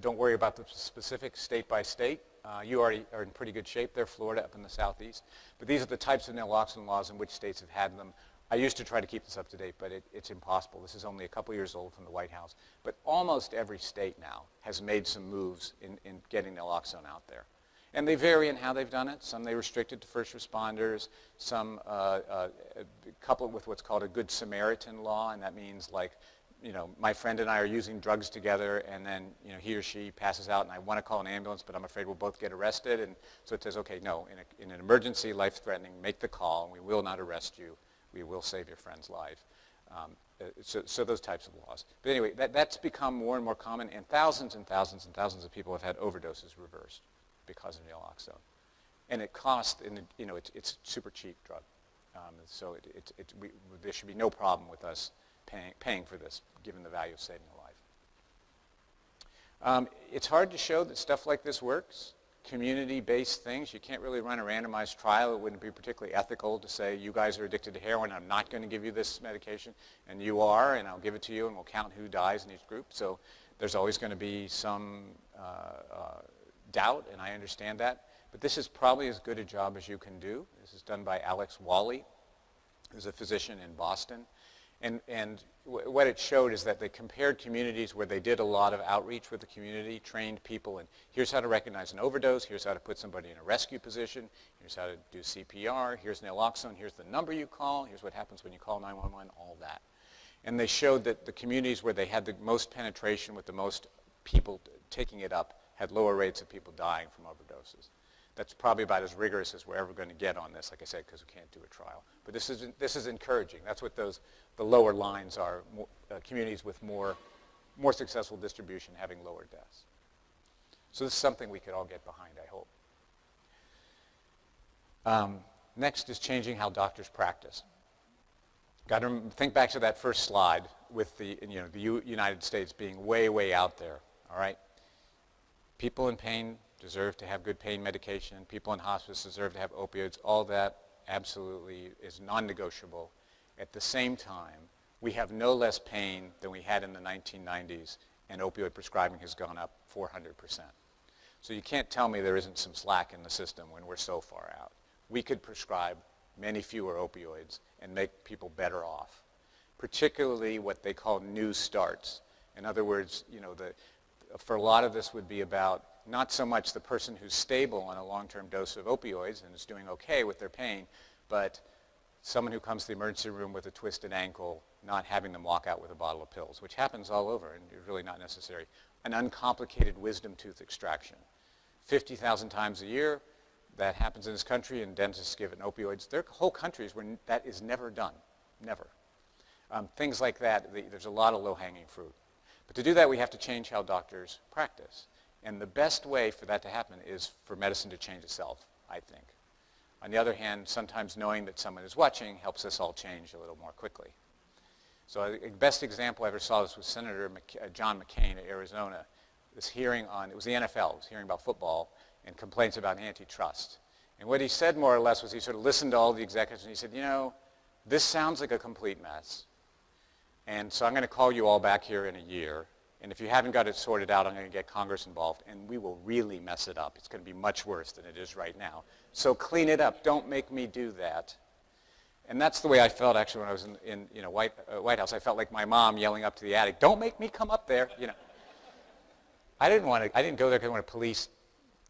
[SPEAKER 3] don't worry about the specifics state by state. You already are in pretty good shape there, Florida up in the southeast. But these are the types of naloxone laws in which states have had them. I used to try to keep this up to date, but it's impossible. This is only a couple years old from the White House. But almost every state now has made some moves in getting naloxone out there. And they vary in how they've done it. Some they restricted to first responders. Some couple it with what's called a Good Samaritan law, and that means like, my friend and I are using drugs together, and then he or she passes out, and I want to call an ambulance, but I'm afraid we'll both get arrested. And so it says, okay, no, in an emergency, life-threatening, make the call, and we will not arrest you. We will save your friend's life. So those types of laws. But anyway, that's become more and more common, and thousands and thousands and thousands of people have had overdoses reversed because of naloxone. And it costs, it's a super cheap drug. So there should be no problem with us paying for this, given the value of saving a life. It's hard to show that stuff like this works. Community-based things, you can't really run a randomized trial. It wouldn't be particularly ethical to say, you guys are addicted to heroin, I'm not going to give you this medication, and you are, and I'll give it to you, and we'll count who dies in each group. So there's always going to be some doubt, and I understand that. But this is probably as good a job as you can do. This is done by Alex Wally, who's a physician in Boston. And what it showed is that they compared communities where they did a lot of outreach with the community, trained people, and here's how to recognize an overdose, here's how to put somebody in a rescue position, here's how to do CPR, here's naloxone, here's the number you call, here's what happens when you call 911, all that. And they showed that the communities where they had the most penetration with the most people taking it up had lower rates of people dying from overdoses. That's probably about as rigorous as we're ever going to get on this, like I said, because we can't do a trial. But this is encouraging. That's what the lower lines are, communities with more successful distribution having lower deaths. So this is something we could all get behind, I hope. Next is changing how doctors practice. Got to think back to that first slide with the United States being way, way out there, all right? People in pain deserve to have good pain medication. People in hospice deserve to have opioids. All that absolutely is non-negotiable. At the same time, we have no less pain than we had in the 1990s, and opioid prescribing has gone up 400%. So you can't tell me there isn't some slack in the system when we're so far out. We could prescribe many fewer opioids and make people better off, particularly what they call new starts. In other words, for a lot of this would be about not so much the person who's stable on a long-term dose of opioids and is doing okay with their pain, but someone who comes to the emergency room with a twisted ankle, not having them walk out with a bottle of pills, which happens all over and is really not necessary. An uncomplicated wisdom tooth extraction. 50,000 times a year, that happens in this country, and dentists give it opioids. There are whole countries where that is never done, never. Things like that, there's a lot of low-hanging fruit. But to do that, we have to change how doctors practice. And the best way for that to happen is for medicine to change itself, I think. On the other hand, sometimes knowing that someone is watching helps us all change a little more quickly. So the best example I ever saw this was Senator John McCain of Arizona. This hearing on, it was the NFL, it was hearing about football and complaints about antitrust. And what he said more or less was he sort of listened to all the executives and he said, you know, this sounds like a complete mess. And so I'm going to call you all back here in a year. And if you haven't got it sorted out, I'm going to get Congress involved. And we will really mess it up. It's going to be much worse than it is right now. So clean it up. Don't make me do that. And that's the way I felt actually when I was in White House. I felt like my mom yelling up to the attic, don't make me come up there. You know. I didn't go there because I want to police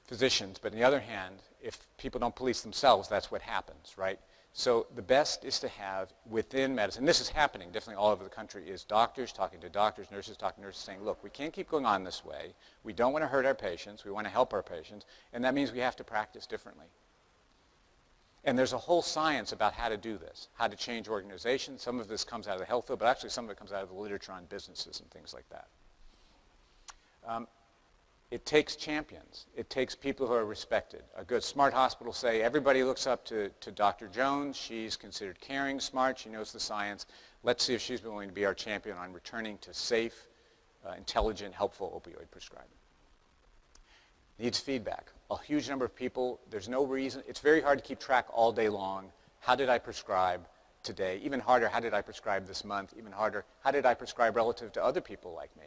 [SPEAKER 3] physicians. But on the other hand, if people don't police themselves, that's what happens, right? So the best is to have within medicine, and this is happening definitely all over the country, is doctors talking to doctors, nurses talking to nurses, saying, look, we can't keep going on this way. We don't want to hurt our patients. We want to help our patients. And that means we have to practice differently. And there's a whole science about how to do this, how to change organizations. Some of this comes out of the health field, but actually some of it comes out of the literature on businesses and things like that. It takes champions. It takes people who are respected. A good smart hospital say, everybody looks up to Dr. Jones. She's considered caring, smart. She knows the science. Let's see if she's willing to be our champion on returning to safe, intelligent, helpful opioid prescribing. Needs feedback. A huge number of people, there's no reason. It's very hard to keep track all day long. How did I prescribe today? Even harder, how did I prescribe this month? Even harder, how did I prescribe relative to other people like me?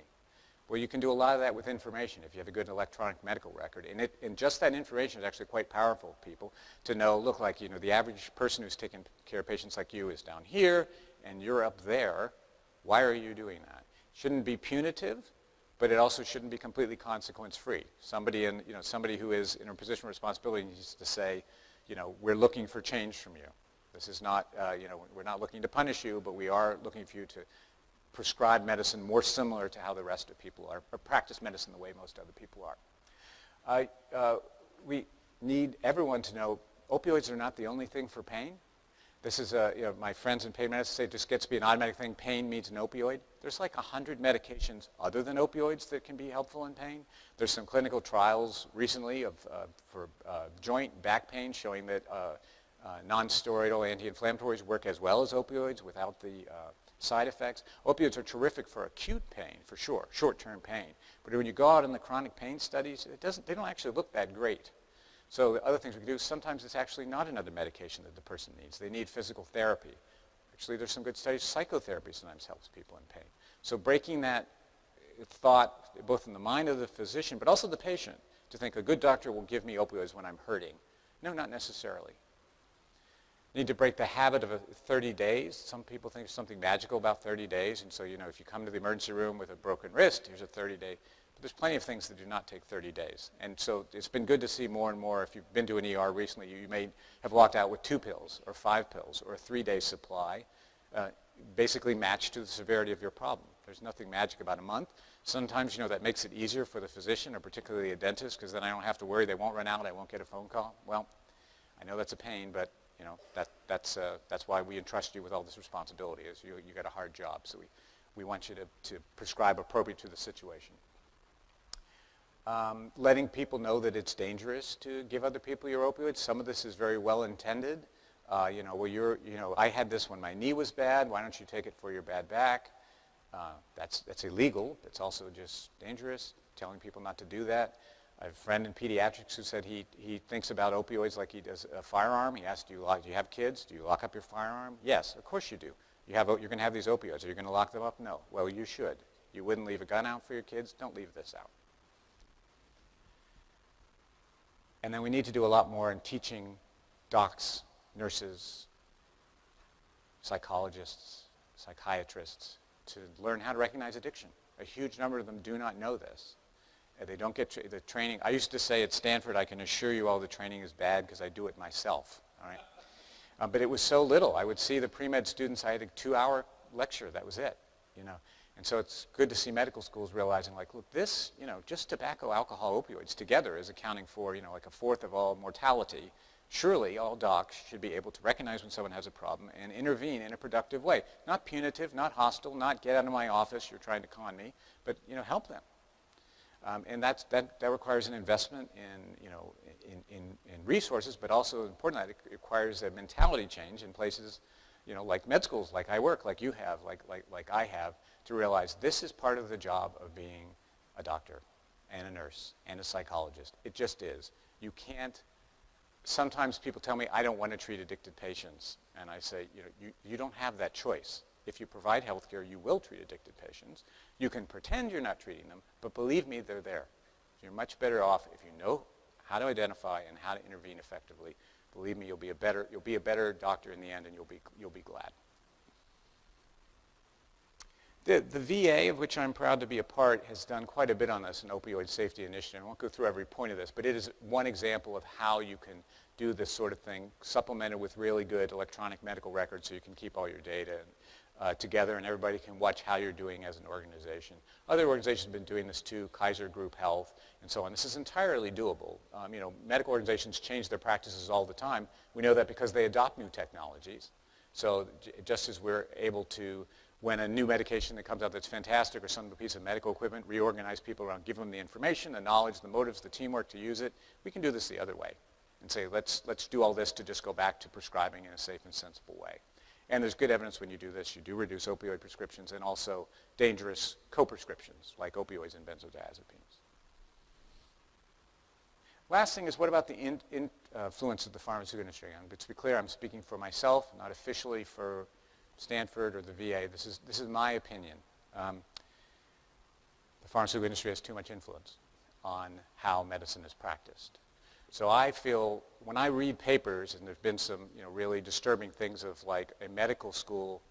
[SPEAKER 3] Well, you can do a lot of that with information if you have a good electronic medical record. And just that information is actually quite powerful, people, to know, look, like, you know, the average person who's taking care of patients like you is down here, and you're up there. Why are you doing that? Shouldn't be punitive, but it also shouldn't be completely consequence-free. Somebody who is in a position of responsibility needs to say, you know, we're looking for change from you. This is not, we're not looking to punish you, but we are looking for you to prescribe medicine more similar to how the rest of people are, or practice medicine the way most other people are. We need everyone to know opioids are not the only thing for pain. This is, my friends in pain medicine say it just gets to be an automatic thing. Pain means an opioid. There's like 100 medications other than opioids that can be helpful in pain. There's some clinical trials recently for joint back pain showing that non-steroidal anti-inflammatories work as well as opioids without the side effects. Opioids are terrific for acute pain, for sure, short-term pain. But when you go out in the chronic pain studies, they don't actually look that great. So the other things we can do, sometimes it's actually not another medication that the person needs. They need physical therapy. Actually, there's some good studies. Psychotherapy sometimes helps people in pain. So breaking that thought, both in the mind of the physician, but also the patient, to think a good doctor will give me opioids when I'm hurting. No, not necessarily. Need to break the habit of 30 days. Some people think there's something magical about 30 days. And so, if you come to the emergency room with a broken wrist, here's a 30-day. But there's plenty of things that do not take 30 days. And so it's been good to see more and more. If you've been to an ER recently, you may have walked out with 2 pills or 5 pills or a 3-day supply, basically matched to the severity of your problem. There's nothing magic about a month. Sometimes, that makes it easier for the physician or particularly a dentist because then I don't have to worry they won't run out, I won't get a phone call. Well, I know that's a pain, but that's why we entrust you with all this responsibility. Is you got a hard job, so we want you to prescribe appropriate to the situation. Letting people know that it's dangerous to give other people your opioids. Some of this is very well intended. I had this when my knee was bad. Why don't you take it for your bad back? That's illegal. It's also just dangerous. Telling people not to do that. I have a friend in pediatrics who said he thinks about opioids like he does a firearm. He asked, do you have kids? Do you lock up your firearm? Yes, of course you do. You're going to have these opioids. Are you going to lock them up? No. Well, you should. You wouldn't leave a gun out for your kids? Don't leave this out. And then we need to do a lot more in teaching docs, nurses, psychologists, psychiatrists to learn how to recognize addiction. A huge number of them do not know this. They don't get the training. I used to say at Stanford, I can assure you all the training is bad because I do it myself. All But it was so little. I would see the pre-med students, I had a 2-hour lecture, that was it, you know. And so it's good to see medical schools realizing, like, look, this, you know, just tobacco, alcohol, opioids together is accounting for, you know, like 1/4 of all mortality. Surely all docs should be able to recognize when someone has a problem and intervene in a productive way. Not punitive, not hostile, not get out of my office, you're trying to con me, but, you know, help them. And that requires an investment in, you know, in resources, but also importantly, it requires a mentality change in places, you know, like med schools, like I work, like you have, like I have, to realize this is part of the job of being a doctor and a nurse and a psychologist. It just is. You can't, sometimes people tell me, I don't want to treat addicted patients. And I say, you know, you don't have that choice. If you provide health care, you will treat addicted patients. You can pretend you're not treating them, but believe me, they're there. You're much better off if you know how to identify and how to intervene effectively. Believe me, you'll be a better doctor in the end, and you'll be glad. The VA, of which I'm proud to be a part, has done quite a bit on this, an opioid safety initiative. I won't go through every point of this, but it is one example of how you can do this sort of thing, supplemented with really good electronic medical records so you can keep all your data together and everybody can watch how you're doing as an organization. Other organizations have been doing this too, Kaiser Group Health and so on. This is entirely doable. You know, medical organizations change their practices all the time. We know that because they adopt new technologies. So just as we're able to, when a new medication that comes out that's fantastic or some piece of medical equipment, reorganize people around, give them the information, the knowledge, the motives, the teamwork to use it, we can do this the other way and say, let's do all this to just go back to prescribing in a safe and sensible way. And there's good evidence when you do this, you do reduce opioid prescriptions and also dangerous co-prescriptions like opioids and benzodiazepines. Last thing is, what about the influence of the pharmaceutical industry? And to be clear, I'm speaking for myself, not officially for Stanford or the VA. This is my opinion. The pharmaceutical industry has too much influence on how medicine is practiced. So I feel, when I read papers, and there's been some, you know, really disturbing things of like a medical school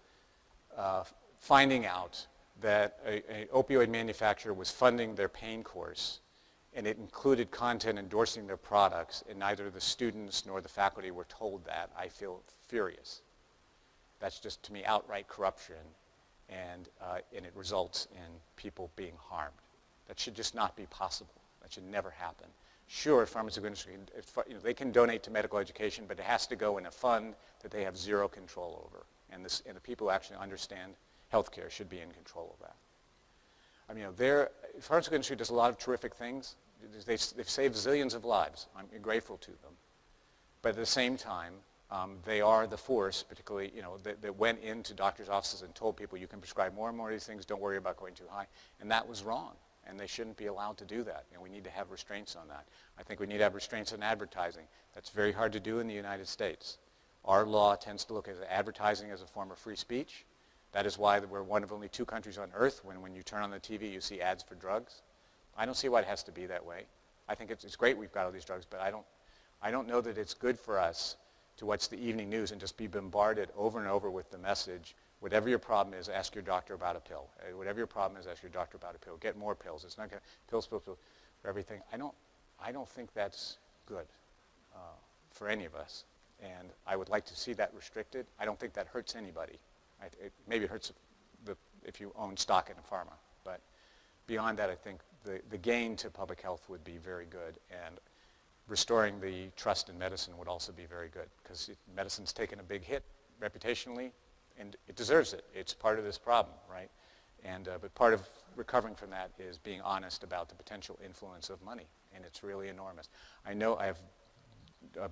[SPEAKER 3] finding out that an opioid manufacturer was funding their pain course, and it included content endorsing their products, and neither the students nor the faculty were told that, I feel furious. That's just, to me, outright corruption, and it results in people being harmed. That should just not be possible. That should never happen. Sure, pharmaceutical industry, you know, they can donate to medical education, but it has to go in a fund that they have zero control over. And the people who actually understand healthcare should be in control of that. I mean, you know, the pharmaceutical industry does a lot of terrific things. They've saved zillions of lives. I'm grateful to them. But at the same time, they are the force, particularly, you know, that went into doctors' offices and told people you can prescribe more and more of these things, don't worry about going too high. And that was wrong. And they shouldn't be allowed to do that. And we need to have restraints on that. I think we need to have restraints on advertising. That's very hard to do in the United States. Our law tends to look at advertising as a form of free speech. That is why we're one of only 2 countries on earth when you turn on the TV, you see ads for drugs. I don't see why it has to be that way. I think it's great we've got all these drugs, but I don't know that it's good for us to watch the evening news and just be bombarded over and over with the message, whatever your problem is, ask your doctor about a pill. Whatever your problem is, ask your doctor about a pill. Get more pills. It's not going to, pills for everything. I don't think that's good for any of us. And I would like to see that restricted. I don't think that hurts anybody. Maybe it hurts if you own stock in a pharma. But beyond that, I think the gain to public health would be very good. And restoring the trust in medicine would also be very good, because medicine's taken a big hit reputationally, and it deserves it. It's part of this problem, right? And but part of recovering from that is being honest about the potential influence of money, and it's really enormous. I know I have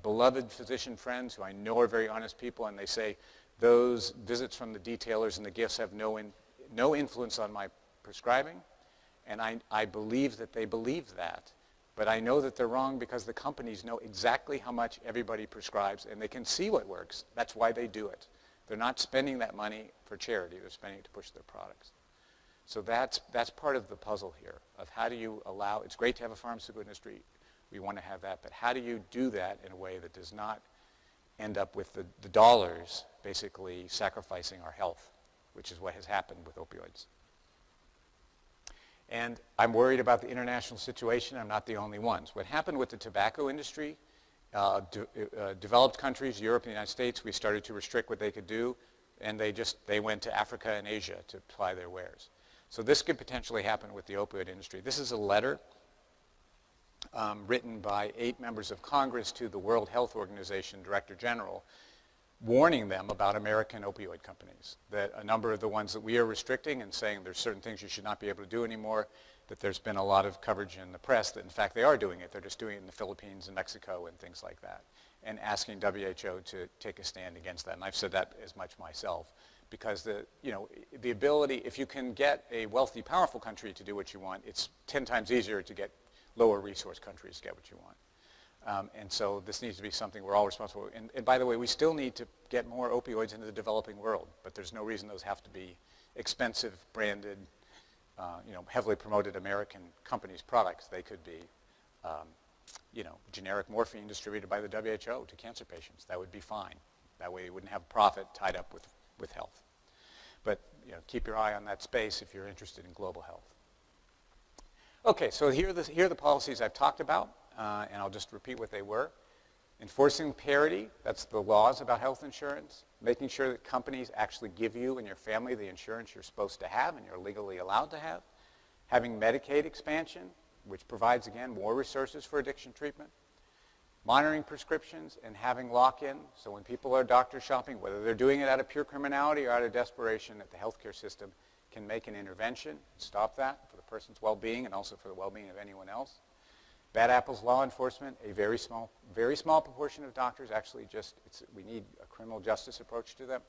[SPEAKER 3] beloved physician friends who I know are very honest people, and they say those visits from the detailers and the gifts have no influence on my prescribing, and I believe that they believe that. But I know that they're wrong because the companies know exactly how much everybody prescribes, and they can see what works. That's why they do it. They're not spending that money for charity. They're spending it to push their products. So that's part of the puzzle here, of how do you allow, it's great to have a pharmaceutical industry. We want to have that. But how do you do that in a way that does not end up with the dollars basically sacrificing our health, which is what has happened with opioids. And I'm worried about the international situation. I'm not the only ones. What happened with the tobacco industry Developed countries, Europe and the United States, we started to restrict what they could do, and they went to Africa and Asia to apply their wares. So this could potentially happen with the opioid industry. This is a letter written by 8 members of Congress to the World Health Organization Director General, warning them about American opioid companies, that a number of the ones that we are restricting and saying there's certain things you should not be able to do anymore, that there's been a lot of coverage in the press that in fact they are doing it. They're just doing it in the Philippines and Mexico and things like that, and asking WHO to take a stand against that. And I've said that as much myself, because the ability, if you can get a wealthy, powerful country to do what you want, it's 10 times easier to get lower resource countries to get what you want. And so this needs to be something we're all responsible for. And by the way, we still need to get more opioids into the developing world, but there's no reason those have to be expensive, branded, heavily promoted American companies' products. They could be, generic morphine distributed by the WHO to cancer patients. That would be fine. That way you wouldn't have profit tied up with health. But keep your eye on that space if you're interested in global health. Okay, so here are the policies I've talked about, and I'll just repeat what they were. Enforcing parity, that's the laws about health insurance. Making sure that companies actually give you and your family the insurance you're supposed to have and you're legally allowed to have. Having Medicaid expansion, which provides, again, more resources for addiction treatment. Monitoring prescriptions and having lock-in, so when people are doctor shopping, whether they're doing it out of pure criminality or out of desperation, that the healthcare system can make an intervention, stop that for the person's well-being and also for the well-being of anyone else. Bad apples law enforcement, a very small proportion of doctors actually we need a criminal justice approach to them.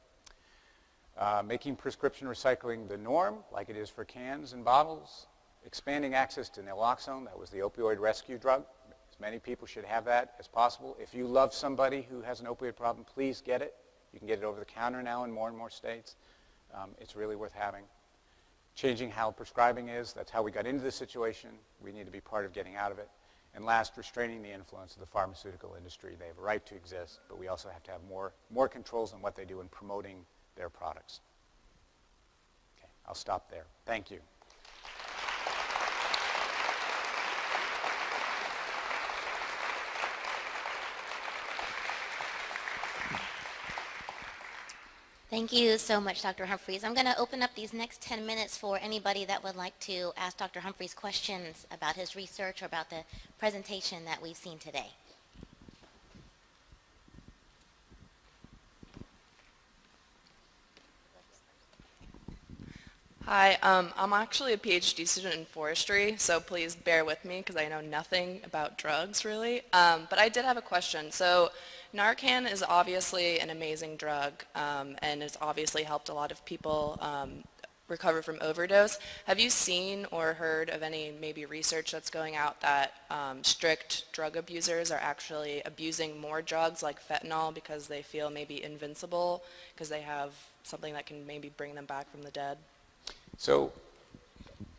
[SPEAKER 3] Making prescription recycling the norm, like it is for cans and bottles. Expanding access to Naloxone, that was the opioid rescue drug. As many people should have that as possible. If you love somebody who has an opioid problem, please get it. You can get it over the counter now in more and more states. It's really worth having. Changing how prescribing is, that's how we got into this situation. We need to be part of getting out of it. And last, restraining the influence of the pharmaceutical industry. They have a right to exist, but we also have to have more controls on what they do in promoting their products. Okay, I'll stop there. Thank you.
[SPEAKER 2] Thank you so much, Dr. Humphreys. I'm going to open up these next 10 minutes for anybody that would like to ask Dr. Humphreys questions about his research or about the presentation that we've seen today.
[SPEAKER 4] Hi, I'm actually a PhD student in forestry, so please bear with me because I know nothing about drugs really. But I did have a question. So Narcan is obviously an amazing drug, and it's obviously helped a lot of people recover from overdose. Have you seen or heard of any maybe research that's going out that strict drug abusers are actually abusing more drugs like fentanyl because they feel maybe invincible because they have something that can maybe bring them back from the dead?
[SPEAKER 3] So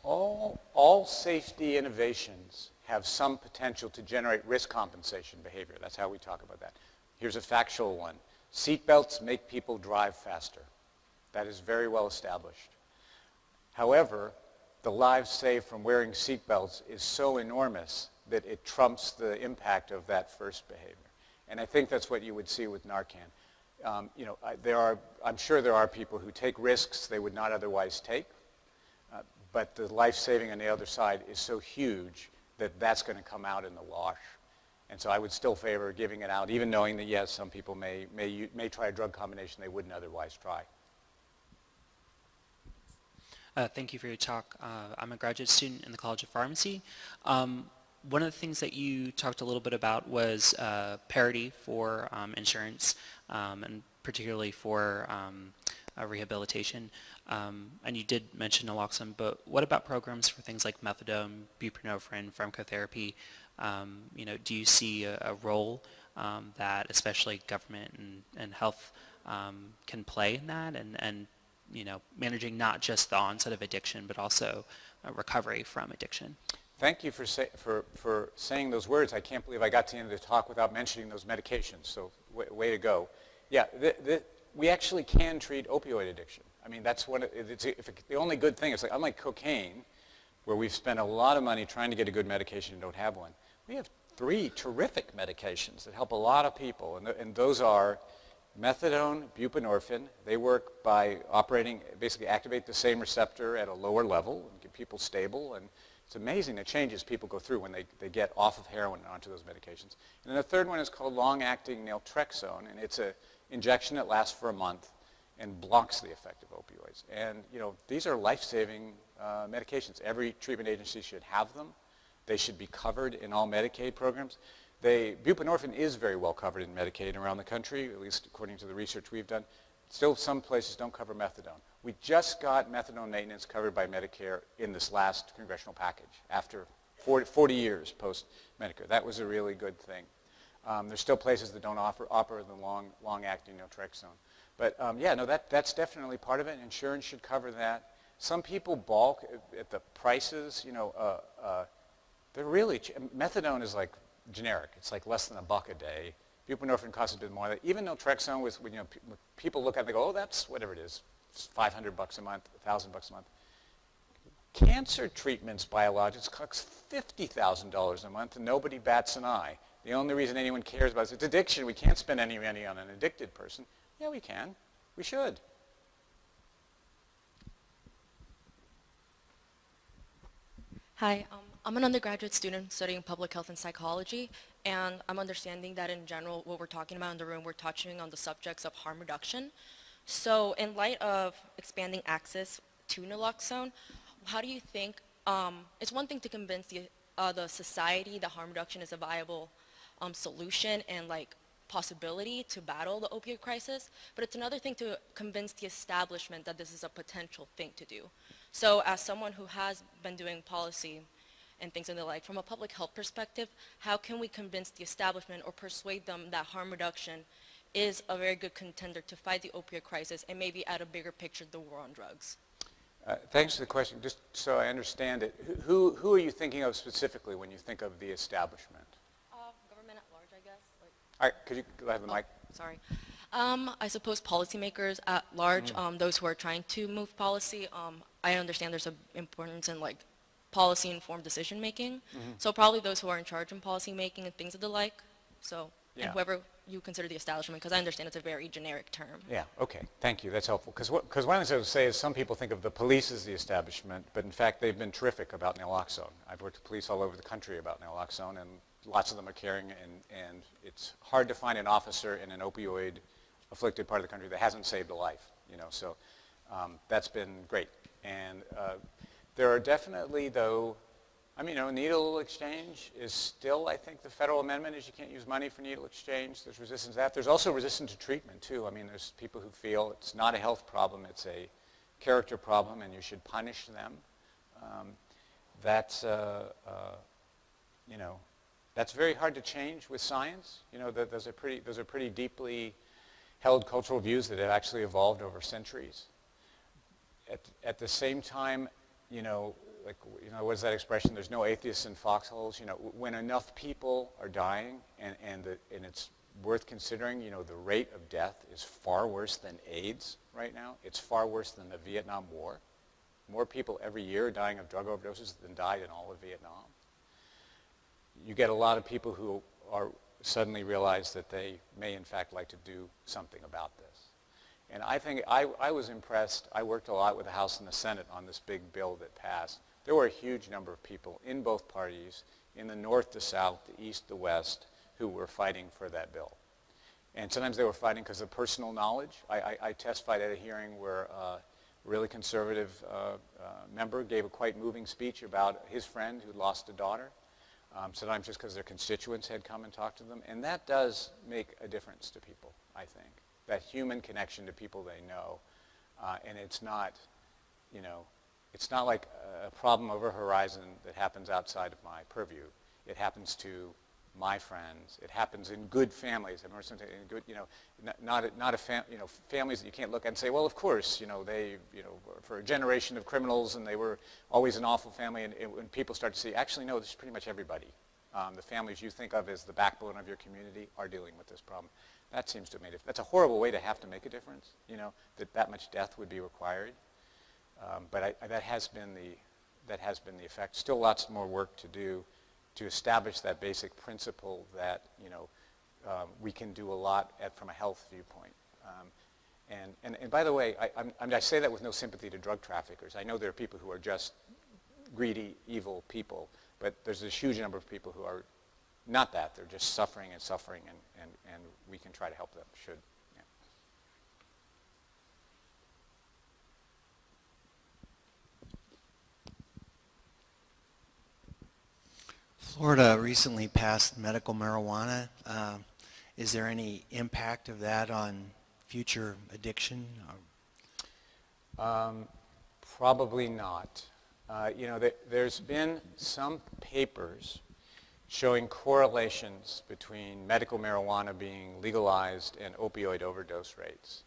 [SPEAKER 3] all safety innovations have some potential to generate risk compensation behavior. That's how we talk about that. Here's a factual one. Seatbelts make people drive faster. That is very well established. However, the lives saved from wearing seatbelts is so enormous that it trumps the impact of that first behavior. And I think that's what you would see with Narcan. I'm sure there are people who take risks they would not otherwise take, but the life saving on the other side is so huge that that's going to come out in the wash. And so I would still favor giving it out, even knowing that, yes, some people may try a drug combination they wouldn't otherwise try.
[SPEAKER 5] Thank you for your talk. I'm a graduate student in the College of Pharmacy. One of the things that you talked a little bit about was parity for insurance, and particularly for rehabilitation. And you did mention naloxone, but what about programs for things like methadone, buprenorphine, pharmacotherapy? Do you see a role that especially government and health can play in that, and managing not just the onset of addiction, but also recovery from addiction?
[SPEAKER 3] Thank you for saying those words. I can't believe I got to the end of the talk without mentioning those medications, so way to go. Yeah, we actually can treat opioid addiction. I mean, that's the only good thing. It's like, unlike cocaine, where we've spent a lot of money trying to get a good medication and don't have one, we have three terrific medications that help a lot of people, and those are methadone, buprenorphine. They work by basically activate the same receptor at a lower level and get people stable, and it's amazing the changes people go through when they get off of heroin and onto those medications. And then the third one is called long-acting naltrexone, and it's an injection that lasts for a month and blocks the effect of opioids. And these are life-saving medications. Every treatment agency should have them. They should be covered in all Medicaid programs. Buprenorphine is very well covered in Medicaid around the country, at least according to the research we've done. Still, some places don't cover methadone. We just got methadone maintenance covered by Medicare in this last congressional package after 40 years post-Medicare. That was a really good thing. There's still places that don't offer the long-acting naltrexone. But that's definitely part of it. Insurance should cover that. Some people balk at the prices. They're really methadone is like generic. It's like less than $1 a day. Buprenorphine costs a bit more. Even naltrexone, when people look at it, they go, oh, that's whatever it is, $500 a month, $1,000 a month. Cancer treatments, biologics, cost $50,000 a month, and nobody bats an eye. The only reason anyone cares about it is it's addiction. We can't spend any money on an addicted person. Yeah, we can. We should.
[SPEAKER 6] Hi, I'm an undergraduate student studying public health and psychology, and I'm understanding that in general what we're talking about in the room, we're touching on the subjects of harm reduction. So in light of expanding access to naloxone, how do you think, it's one thing to convince the society that harm reduction is a viable solution and possibility to battle the opioid crisis, but it's another thing to convince the establishment that this is a potential thing to do. So as someone who has been doing policy and things and the like, from a public health perspective, how can we convince the establishment or persuade them that harm reduction is a very good contender to fight the opioid crisis and maybe at a bigger picture, the war on drugs?
[SPEAKER 3] Thanks for the question. Just so I understand it, who are you thinking of specifically when you think of the establishment?
[SPEAKER 6] Government at large, I guess.
[SPEAKER 3] All right, could you have the mic?
[SPEAKER 6] Sorry. I suppose policymakers at large, those who are trying to move policy, I understand there's an importance in policy-informed decision-making. So probably those who are in charge in policy-making and things of the like. So, and whoever you consider the establishment, because I understand it's a very generic term.
[SPEAKER 3] Yeah, okay, thank you, that's helpful. Because one of the things I would say is some people think of the police as the establishment, but in fact they've been terrific about naloxone. I've worked with police all over the country about naloxone, and lots of them are carrying it, and it's hard to find an officer in an opioid-afflicted part of the country that hasn't saved a life, so that's been great. And there are definitely, though, needle exchange is still, I think, the federal amendment is you can't use money for needle exchange. There's resistance to that. There's also resistance to treatment, too. There's people who feel it's not a health problem, it's a character problem, and you should punish them. That's very hard to change with science. Those are pretty deeply held cultural views that have actually evolved over centuries. At the same time, what is that expression? There's no atheists in foxholes. When enough people are dying, and it's worth considering, the rate of death is far worse than AIDS right now. It's far worse than the Vietnam War. More people every year dying of drug overdoses than died in all of Vietnam. You get a lot of people who suddenly realize that they may in fact like to do something about this. And I think I was impressed. I worked a lot with the House and the Senate on this big bill that passed. There were a huge number of people in both parties, in the North, the South, the East, the West, who were fighting for that bill. And sometimes they were fighting because of personal knowledge. I testified at a hearing where a really conservative member gave a quite moving speech about his friend who lost a daughter. Sometimes just because their constituents had come and talked to them. And that does make a difference to people, I think. That human connection to people they know. And it's not like a problem over a horizon that happens outside of my purview. It happens to my friends. It happens in good families. I remember something in good, families that you can't look at and say, well, of course, they, for a generation of criminals and they were always an awful family. And when people start to see, actually, no, this is pretty much everybody. The families you think of as the backbone of your community are dealing with this problem. That seems to have made it. That's a horrible way to have to make a difference. That much death would be required. But that has been the effect. Still, lots more work to do. to establish that basic principle that, we can do a lot from a health viewpoint. And by the way, I say that with no sympathy to drug traffickers. I know there are people who are just greedy, evil people, but there's this huge number of people who are not that. They're just suffering and suffering, and we can try to help them, should. Yeah.
[SPEAKER 7] Florida recently passed medical marijuana. Is there any impact of that on future addiction?
[SPEAKER 3] Probably not. There's been some papers showing correlations between medical marijuana being legalized and opioid overdose rates.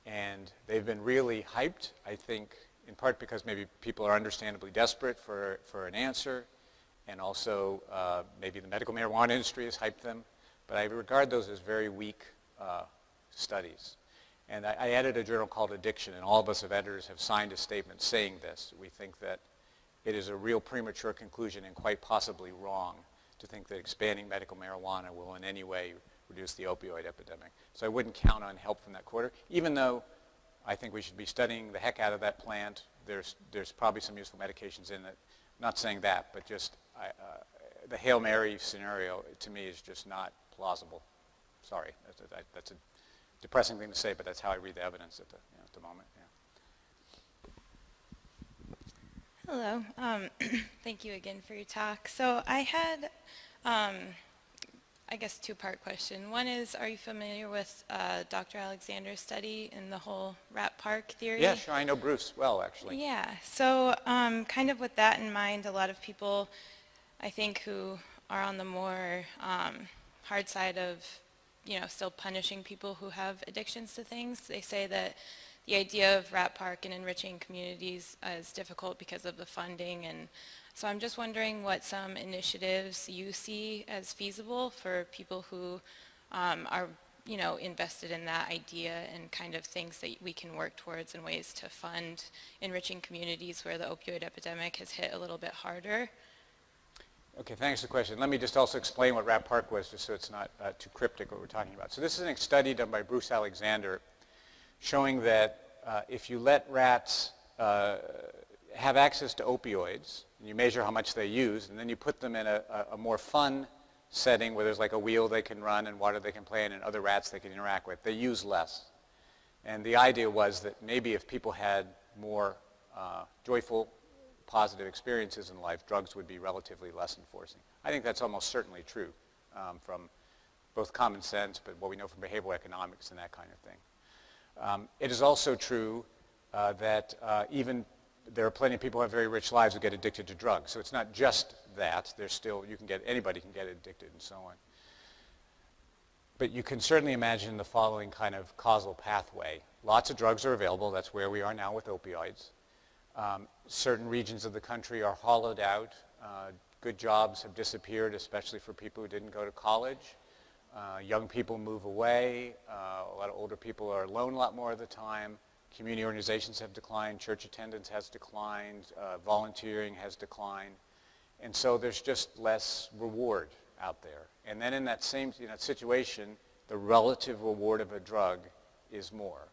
[SPEAKER 3] And they've been really hyped, I think, in part because maybe people are understandably desperate for an answer, and also maybe the medical marijuana industry has hyped them. But I regard those as very weak studies. And I edited a journal called Addiction, and all of us as editors have signed a statement saying this. We think that it is a real premature conclusion and quite possibly wrong to think that expanding medical marijuana will in any way reduce the opioid epidemic. So I wouldn't count on help from that quarter, even though I think we should be studying the heck out of that plant. There's probably some useful medications in it. I'm not saying that, but just the Hail Mary scenario to me is just not plausible. Sorry, that's a depressing thing to say, but that's how I read the evidence at the moment. Yeah.
[SPEAKER 8] Hello. Thank you again for your talk. So I had, I guess, two-part question. One is, are you familiar with Dr. Alexander's study in the whole rat park theory?
[SPEAKER 3] Yeah, sure. I know Bruce well, actually.
[SPEAKER 8] Yeah. So kind of with that in mind, a lot of people, I think, who are on the more hard side of, still punishing people who have addictions to things, they say that the idea of rat park and enriching communities is difficult because of the funding. And so I'm just wondering what some initiatives you see as feasible for people who are, invested in that idea, and kind of things that we can work towards and ways to fund enriching communities where the opioid epidemic has hit a little bit harder.
[SPEAKER 3] Okay, thanks for the question. Let me just also explain what rat park was, just so it's not too cryptic what we're talking about. So this is a study done by Bruce Alexander showing that if you let rats have access to opioids, and you measure how much they use, and then you put them in a more fun setting where there's like a wheel they can run and water they can play in and other rats they can interact with, they use less. And the idea was that maybe if people had more joyful, positive experiences in life, drugs would be relatively less enforcing. I think that's almost certainly true from both common sense, but what we know from behavioral economics and that kind of thing. It is also true that even there are plenty of people who have very rich lives who get addicted to drugs. So it's not just that. There's still, anybody can get addicted and so on. But you can certainly imagine the following kind of causal pathway. Lots of drugs are available. That's where we are now with opioids. Certain regions of the country are hollowed out. Good jobs have disappeared, especially for people who didn't go to college. Young people move away. A lot of older people are alone a lot more of the time. Community organizations have declined. Church attendance has declined. Volunteering has declined. And so there's just less reward out there. And then in that same situation, the relative reward of a drug is more.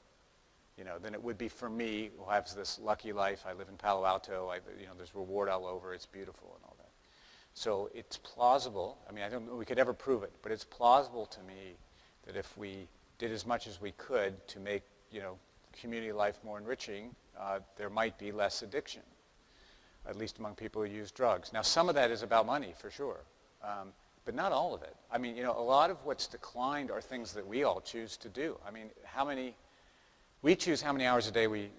[SPEAKER 3] Than it would be for me, who has this lucky life. I live in Palo Alto. There's reward all over. It's beautiful and all that. So it's plausible. I don't know if we could ever prove it, but it's plausible to me that if we did as much as we could to make, community life more enriching, there might be less addiction, at least among people who use drugs. Now, some of that is about money, for sure, but not all of it. A lot of what's declined are things that we all choose to do. We choose how many hours a day we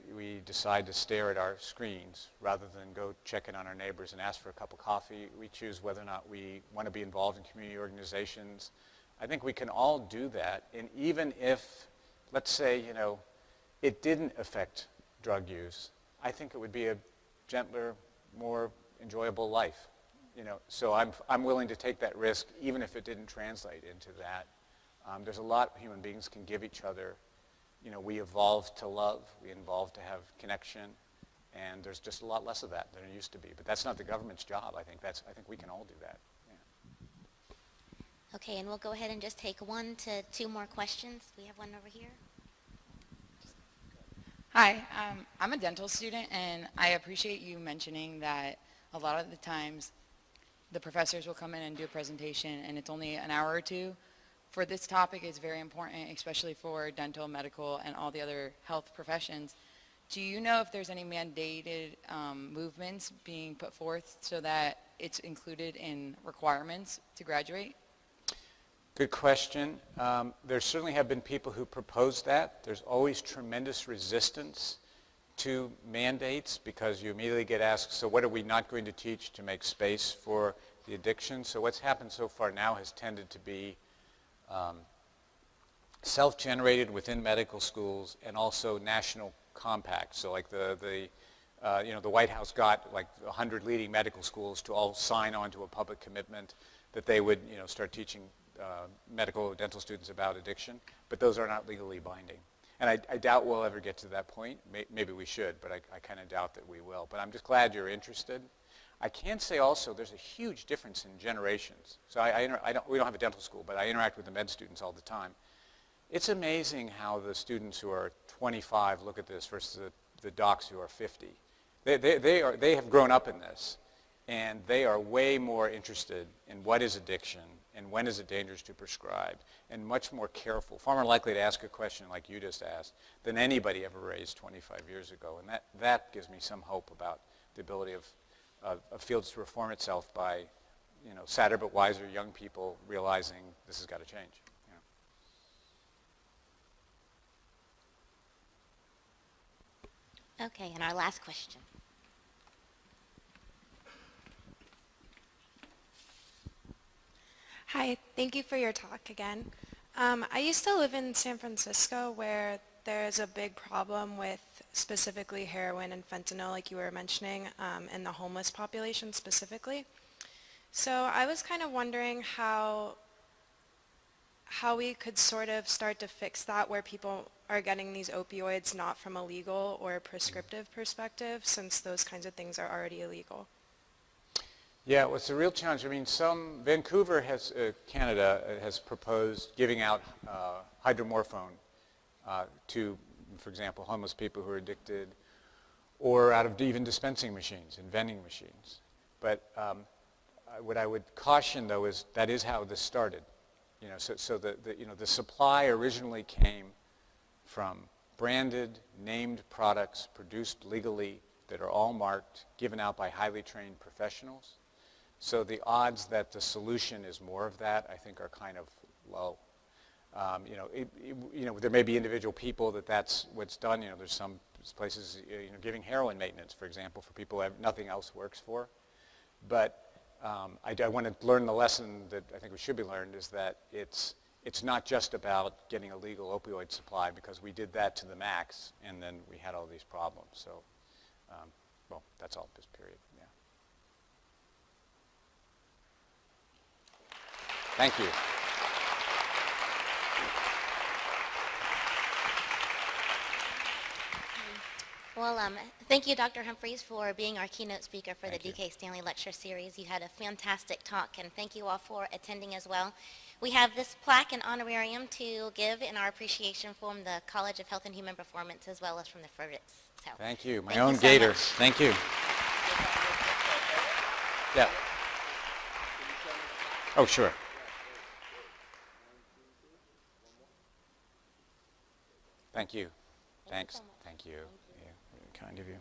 [SPEAKER 3] decide to stare at our screens rather than go check in on our neighbors and ask for a cup of coffee. We choose whether or not we want to be involved in community organizations. I think we can all do that. And even if, let's say, it didn't affect drug use, I think it would be a gentler, more enjoyable life. So I'm willing to take that risk even if it didn't translate into that. There's a lot human beings can give each other. We evolved to love, we evolved to have connection, and there's just a lot less of that than there used to be. But that's not the government's job. I think we can all do that. Yeah.
[SPEAKER 2] Okay, and we'll go ahead and just take 1 to 2 more questions. We have one over here.
[SPEAKER 9] Hi, I'm a dental student, and I appreciate you mentioning that a lot of the times the professors will come in and do a presentation, and it's only an hour or two. For this topic, it's very important, especially for dental, medical, and all the other health professions. Do you know if there's any mandated movements being put forth so that it's included in requirements to graduate?
[SPEAKER 3] Good question. There certainly have been people who proposed that. There's always tremendous resistance to mandates because you immediately get asked, so what are we not going to teach to make space for the addiction? So what's happened so far now has tended to be self-generated within medical schools and also national compacts. So like the White House got like 100 leading medical schools to all sign on to a public commitment that they would start teaching medical dental students about addiction, but those are not legally binding. And I doubt we'll ever get to that point. Maybe we should, but I kind of doubt that we will. But I'm just glad you're interested. I can say also there's a huge difference in generations. So we don't have a dental school, but I interact with the med students all the time. It's amazing how the students who are 25 look at this versus the docs who are 50. They have grown up in this, and they are way more interested in what is addiction and when is it dangerous to prescribe, and much more careful, far more likely to ask a question like you just asked than anybody ever raised 25 years ago. And that gives me some hope about the ability of fields to reform itself by sadder but wiser young people realizing this has got to change.
[SPEAKER 2] Okay, and our last question.
[SPEAKER 10] Hi, thank you for your talk again. I used to live in San Francisco where there's a big problem with specifically heroin and fentanyl, like you were mentioning, in the homeless population specifically. So I was kind of wondering how we could sort of start to fix that where people are getting these opioids not from a legal or a prescriptive perspective, since those kinds of things are already illegal.
[SPEAKER 3] Yeah, well, it's a real challenge. I mean, Vancouver Canada has proposed giving out hydromorphone to, for example, homeless people who are addicted, or out of even dispensing machines and vending machines. But what I would caution, though, is that is how this started. So the supply originally came from branded, named products produced legally that are all marked, given out by highly trained professionals. So the odds that the solution is more of that, I think, are kind of low. There may be individual people that's what's done. There's some places, giving heroin maintenance, for example, for people that nothing else works for. But I want to learn the lesson that I think we should be learned is that it's not just about getting a legal opioid supply, because we did that to the max, and then we had all these problems. So, well, that's all, this period. Yeah. Thank you.
[SPEAKER 2] Well, thank you, Dr. Humphreys, for being our keynote speaker for
[SPEAKER 3] Thank
[SPEAKER 2] the
[SPEAKER 3] you.
[SPEAKER 2] D.K. Stanley Lecture Series. You had a fantastic talk, and thank you all for attending as well. We have this plaque and honorarium to give in our appreciation from the College of Health and Human Performance, as well as from the Fredericks. So,
[SPEAKER 3] Thank you. My
[SPEAKER 2] thank
[SPEAKER 3] own
[SPEAKER 2] you so
[SPEAKER 3] gator.
[SPEAKER 2] much.
[SPEAKER 3] Thank you. Yeah. Oh, sure. Thank you. Thanks.
[SPEAKER 2] so much.
[SPEAKER 3] Thank you. Yeah, very kind of you.